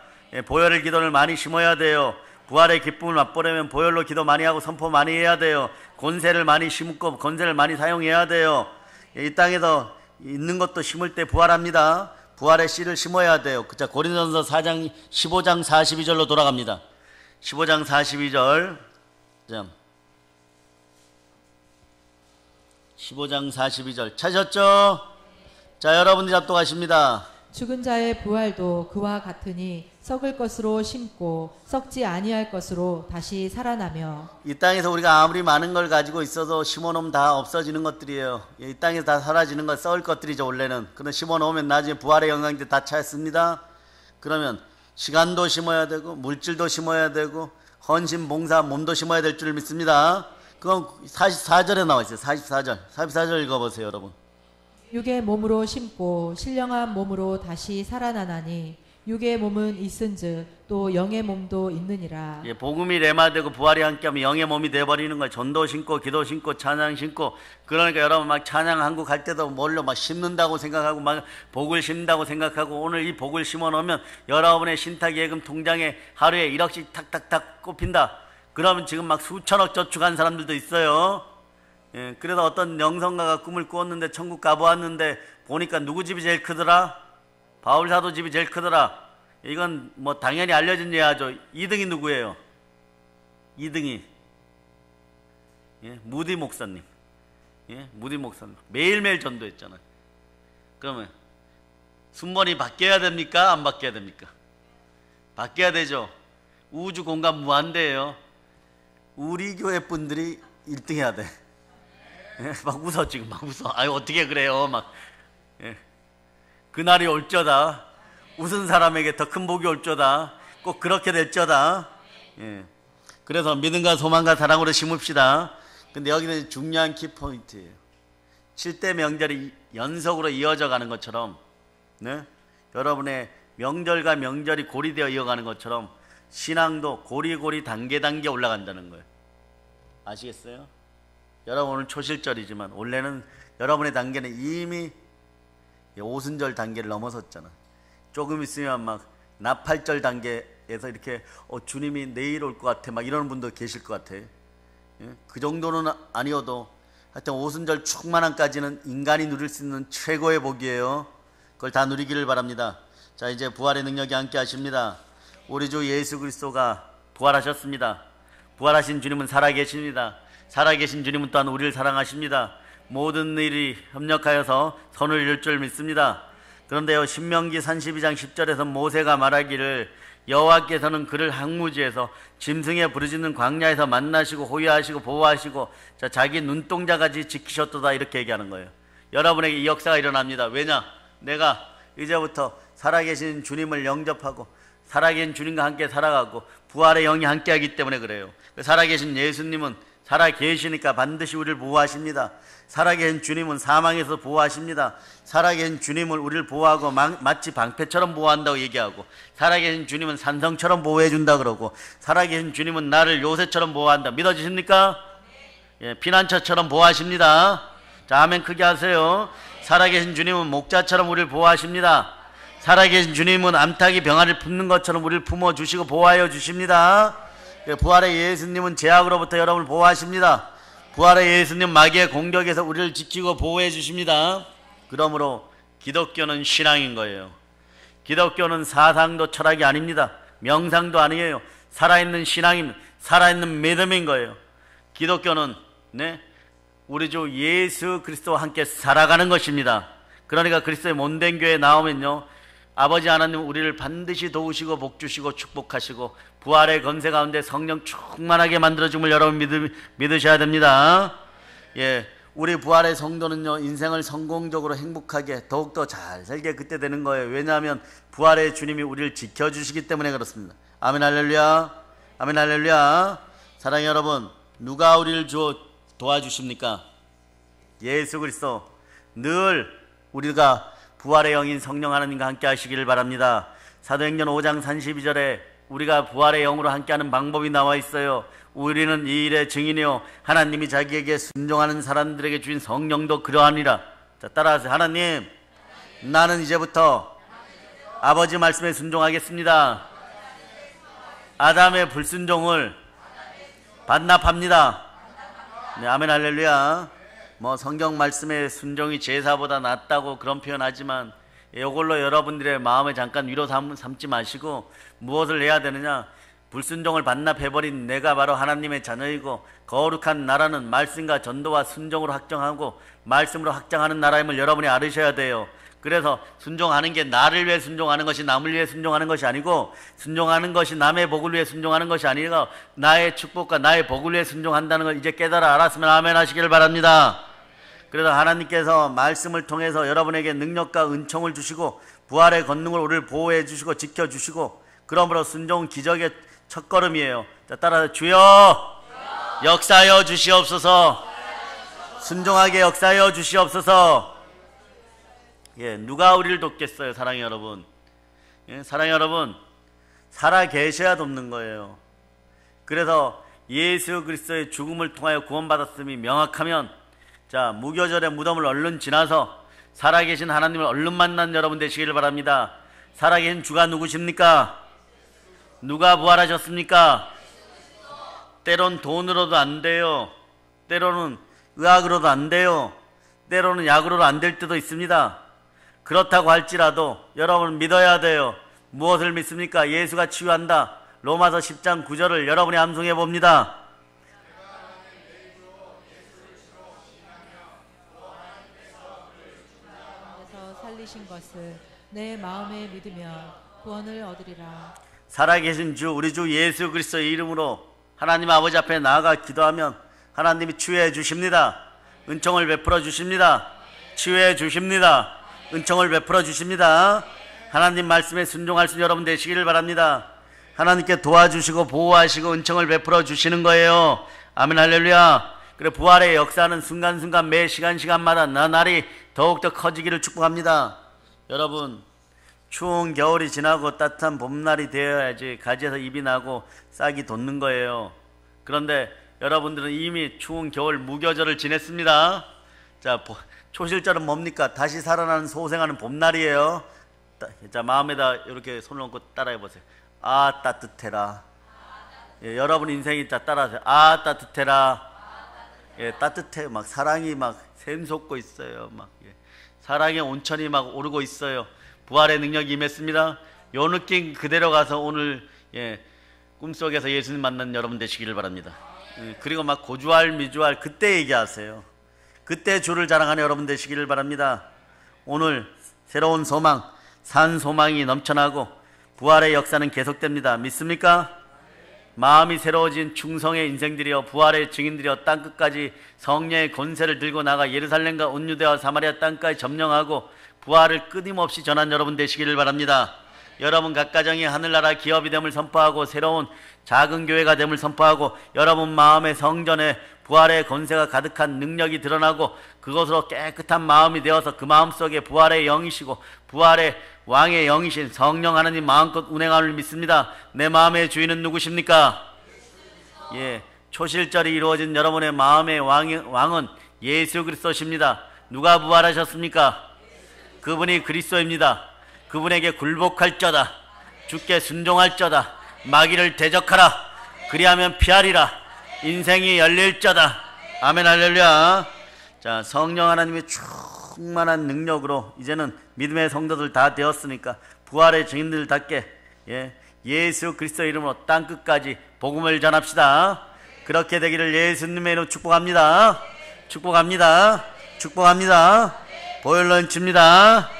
보혈의 기도를 많이 심어야 돼요. 부활의 기쁨을 맛보려면 보혈로 기도 많이 하고 선포 많이 해야 돼요. 권세를 많이 심고 권세를 많이 사용해야 돼요. 이 땅에서 있는 것도 심을 때 부활합니다. 부활의 씨를 심어야 돼요. 자 고린도전서 4장 15장 42절로 돌아갑니다. 15장 42절 15장 42절 찾으셨죠? 자 여러분들이 합독하십니다. 죽은 자의 부활도 그와 같으니 썩을 것으로 심고 썩지 아니할 것으로 다시 살아나며. 이 땅에서 우리가 아무리 많은 걸 가지고 있어도 심어놓으면 다 없어지는 것들이에요. 이 땅에서 다 사라지는 것, 썩을 것들이죠 원래는. 그런데 심어놓으면 나중에 부활의 영광들 다 찾습니다. 그러면 시간도 심어야 되고 물질도 심어야 되고 헌신, 봉사, 몸도 심어야 될 줄 믿습니다. 그건 44절에 나와 있어요. 44절 읽어보세요 여러분. 육의 몸으로 심고 신령한 몸으로 다시 살아나나니 육의 몸은 있은즉 또 영의 몸도 있느니라. 예, 복음이 레마되고 부활이 함께하면 영의 몸이 돼버리는 거예요. 전도 신고 기도 신고 찬양 신고. 그러니까 여러분 막 찬양 한국 갈 때도 뭘로 막 심는다고 생각하고 막 복을 심는다고 생각하고 오늘 이 복을 심어 놓으면 여러분의 신탁 예금 통장에 하루에 1억씩 탁탁탁 꼽힌다. 그러면 지금 막 수천억 저축한 사람들도 있어요. 예, 그래서 어떤 영성가가 꿈을 꾸었는데 천국 가보았는데 보니까 누구 집이 제일 크더라? 바울 사도 집이 제일 크더라. 이건 뭐 당연히 알려진 예하죠. 2등이 누구예요? 2등이 예, 무디 목사님. 예, 무디 목사님 매일매일 전도했잖아요. 그러면 순번이 바뀌어야 됩니까? 안 바뀌어야 됩니까? 바뀌어야 되죠. 우주 공간 무한대예요. 우리 교회 분들이 1등 해야 돼. 예, 막 웃어 지금 막 웃어. 아유 어떻게 그래요? 막 예. 그날이 올저다. 웃은 사람에게 더 큰 복이 올저다. 꼭 그렇게 될저다. 예. 그래서 믿음과 소망과 사랑으로 심읍시다. 근데 여기는 중요한 키포인트예요. 7대 명절이 연속으로 이어져 가는 것처럼 네? 여러분의 명절과 명절이 고리되어 이어가는 것처럼 신앙도 고리고리 단계 올라간다는 거예요. 아시겠어요? 여러분 오늘 초실절이지만 원래는 여러분의 단계는 이미 오순절 단계를 넘어섰잖아. 조금 있으면 막 나팔절 단계에서 이렇게 주님이 내일 올 것 같아 막 이러는 분도 계실 것 같아. 예? 그 정도는 아니어도 하여튼 오순절 충만함까지는 인간이 누릴 수 있는 최고의 복이에요. 그걸 다 누리기를 바랍니다. 자, 이제 부활의 능력이 함께 하십니다. 우리 주 예수 그리스도가 부활하셨습니다. 부활하신 주님은 살아계십니다. 살아계신 주님은 또한 우리를 사랑하십니다. 모든 일이 협력하여서 선을 이룰 줄 믿습니다. 그런데요, 신명기 32장 10절에서 모세가 말하기를 여호와께서는 그를 항무지에서 짐승에 부르짖는 광야에서 만나시고 호위하시고 보호하시고 자기 눈동자까지 지키셨도다 이렇게 얘기하는 거예요. 여러분에게 이 역사가 일어납니다. 왜냐? 내가 이제부터 살아계신 주님을 영접하고 살아계신 주님과 함께 살아가고 부활의 영이 함께하기 때문에 그래요. 살아계신 예수님은 살아계시니까 반드시 우리를 보호하십니다. 살아계신 주님은 사망에서 보호하십니다. 살아계신 주님을 우리를 보호하고 마치 방패처럼 보호한다고 얘기하고, 살아계신 주님은 산성처럼 보호해준다 그러고, 살아계신 주님은 나를 요새처럼 보호한다. 믿어지십니까? 예, 피난처처럼 보호하십니다. 자, 아멘 크게 하세요. 살아계신 주님은 목자처럼 우리를 보호하십니다. 살아계신 주님은 암탉이 병아리를 품는 것처럼 우리를 품어주시고 보호하여 주십니다. 부활의 예수님은 죄악으로부터 여러분을 보호하십니다. 부활의 예수님 마귀의 공격에서 우리를 지키고 보호해 주십니다. 그러므로 기독교는 신앙인 거예요. 기독교는 사상도 철학이 아닙니다. 명상도 아니에요. 살아있는 신앙입니다. 살아있는 믿음인 거예요. 기독교는 우리 주 예수 그리스도와 함께 살아가는 것입니다. 그러니까 그리스도의 몸된 교회에 나오면요, 아버지 하나님 우리를 반드시 도우시고 복주시고 축복하시고 부활의 권세 가운데 성령 충만하게 만들어줌을 여러분 믿으셔야 됩니다. 예, 우리 부활의 성도는요, 인생을 성공적으로 행복하게 더욱더 잘 살게 그때 되는 거예요. 왜냐하면 부활의 주님이 우리를 지켜주시기 때문에 그렇습니다. 아멘 할렐루야. 아멘 할렐루야. 사랑의 여러분, 누가 우리를 도와주십니까? 예수 그리스도. 늘 우리가 부활의 영인 성령 하나님과 함께 하시기를 바랍니다. 사도행전 5장 32절에 우리가 부활의 영으로 함께하는 방법이 나와 있어요. 우리는 이 일의 증인이요 하나님이 자기에게 순종하는 사람들에게 주신 성령도 그러하니라. 자, 따라하세요. 하나님, 나는 이제부터 아버지 말씀에 순종하겠습니다. 아담의 불순종을 반납합니다. 네, 아멘 할렐루야. 성경 말씀의 순종이 제사보다 낫다고 그런 표현하지만 이걸로 여러분들의 마음에 잠깐 위로 삼지 마시고 무엇을 해야 되느냐? 불순종을 반납해버린 내가 바로 하나님의 자녀이고 거룩한 나라는 말씀과 전도와 순종으로 확정하고 말씀으로 확장하는 나라임을 여러분이 알으셔야 돼요. 그래서 순종하는 게 나를 위해 순종하는 것이 남을 위해 순종하는 것이 아니고, 순종하는 것이 남의 복을 위해 순종하는 것이 아니라 나의 축복과 나의 복을 위해 순종한다는 걸 이제 깨달아 알았으면 아멘 하시기를 바랍니다. 그래서 하나님께서 말씀을 통해서 여러분에게 능력과 은총을 주시고 부활의 권능을 우리를 보호해 주시고 지켜주시고, 그러므로 순종은 기적의 첫걸음이에요. 자, 따라서 주여 역사하여 주시옵소서. 순종하게 역사하여 주시옵소서. 예, 누가 우리를 돕겠어요? 사랑의 여러분. 예, 사랑의 여러분, 살아 계셔야 돕는 거예요. 그래서 예수 그리스도의 죽음을 통하여 구원받았음이 명확하면, 자, 무교절의 무덤을 얼른 지나서 살아계신 하나님을 얼른 만난 여러분 되시기를 바랍니다. 살아계신 주가 누구십니까? 누가 부활하셨습니까? 때론 돈으로도 안 돼요. 때로는 의학으로도 안 돼요. 때로는 약으로도 안 될 때도 있습니다. 그렇다고 할지라도 여러분 믿어야 돼요. 무엇을 믿습니까? 예수가 치유한다. 로마서 10장 9절을 여러분이 암송해 봅니다. 살리신 것을 내 마음에 믿으며 구원을 얻으리라. 살아계신 주 우리 주 예수 그리스도의 이름으로 하나님 아버지 앞에 나아가 기도하면 하나님이 치유해 주십니다. 은총을 베풀어 주십니다. 치유해 주십니다. 은총을 베풀어 주십니다. 하나님 말씀에 순종할 수 있는 여러분 되시기를 바랍니다. 하나님께 도와주시고 보호하시고 은총을 베풀어 주시는 거예요. 아멘 할렐루야. 그래 부활의 역사는 순간순간 매 시간마다 나날이 더욱더 커지기를 축복합니다. 여러분 추운 겨울이 지나고 따뜻한 봄날이 되어야지 가지에서 잎이 나고 싹이 돋는 거예요. 그런데 여러분들은 이미 추운 겨울 무교절을 지냈습니다. 자, 초실절은 뭡니까? 다시 살아나는 소생하는 봄날이에요. 자, 마음에다 이렇게 손을 얹고 따라해 보세요. 아 따뜻해라. 예, 여러분 인생이 자 따라하세요. 아 따뜻해라. 예, 따뜻해. 막 사랑이 막 샘솟고 있어요. 막 예. 사랑의 온천이 막 오르고 있어요. 부활의 능력이 임했습니다. 요 느낌 그대로 가서 오늘 예, 꿈속에서 예수님 만난 여러분 되시기를 바랍니다. 예, 그리고 막 고주할 미주할 그때 얘기하세요. 그때 주를 자랑하는 여러분 되시기를 바랍니다. 오늘 새로운 소망, 산 소망이 넘쳐나고 부활의 역사는 계속됩니다. 믿습니까? 마음이 새로워진 충성의 인생들이여 부활의 증인들이여 땅끝까지 성령의 권세를 들고 나가 예루살렘과 온 유대와 사마리아 땅까지 점령하고 부활을 끊임없이 전한 여러분 되시기를 바랍니다. 여러분 각 가정이 하늘나라 기업이 됨을 선포하고 새로운 작은 교회가 됨을 선포하고 여러분 마음의 성전에 부활의 권세가 가득한 능력이 드러나고 그것으로 깨끗한 마음이 되어서 그 마음속에 부활의 영이시고 부활의 왕의 영이신 성령 하나님 마음껏 운행함을 믿습니다. 내 마음의 주인은 누구십니까? 예, 초실절이 이루어진 여러분의 마음의 왕은 예수 그리스도십니다. 누가 부활하셨습니까? 그분이 그리스도입니다. 그분에게 굴복할저다. 주께 순종할저다. 마귀를 대적하라. 그리하면 피하리라. 인생이 열릴저다. 아멘 할렐루야. 자, 성령 하나님의 충만한 능력으로 이제는 믿음의 성도들 다 되었으니까 부활의 증인들답게 예, 예수 그리스도 이름으로 땅끝까지 복음을 전합시다. 그렇게 되기를 예수님의 이름으로 축복합니다. 축복합니다. 축복합니다. 보혈로 칩니다.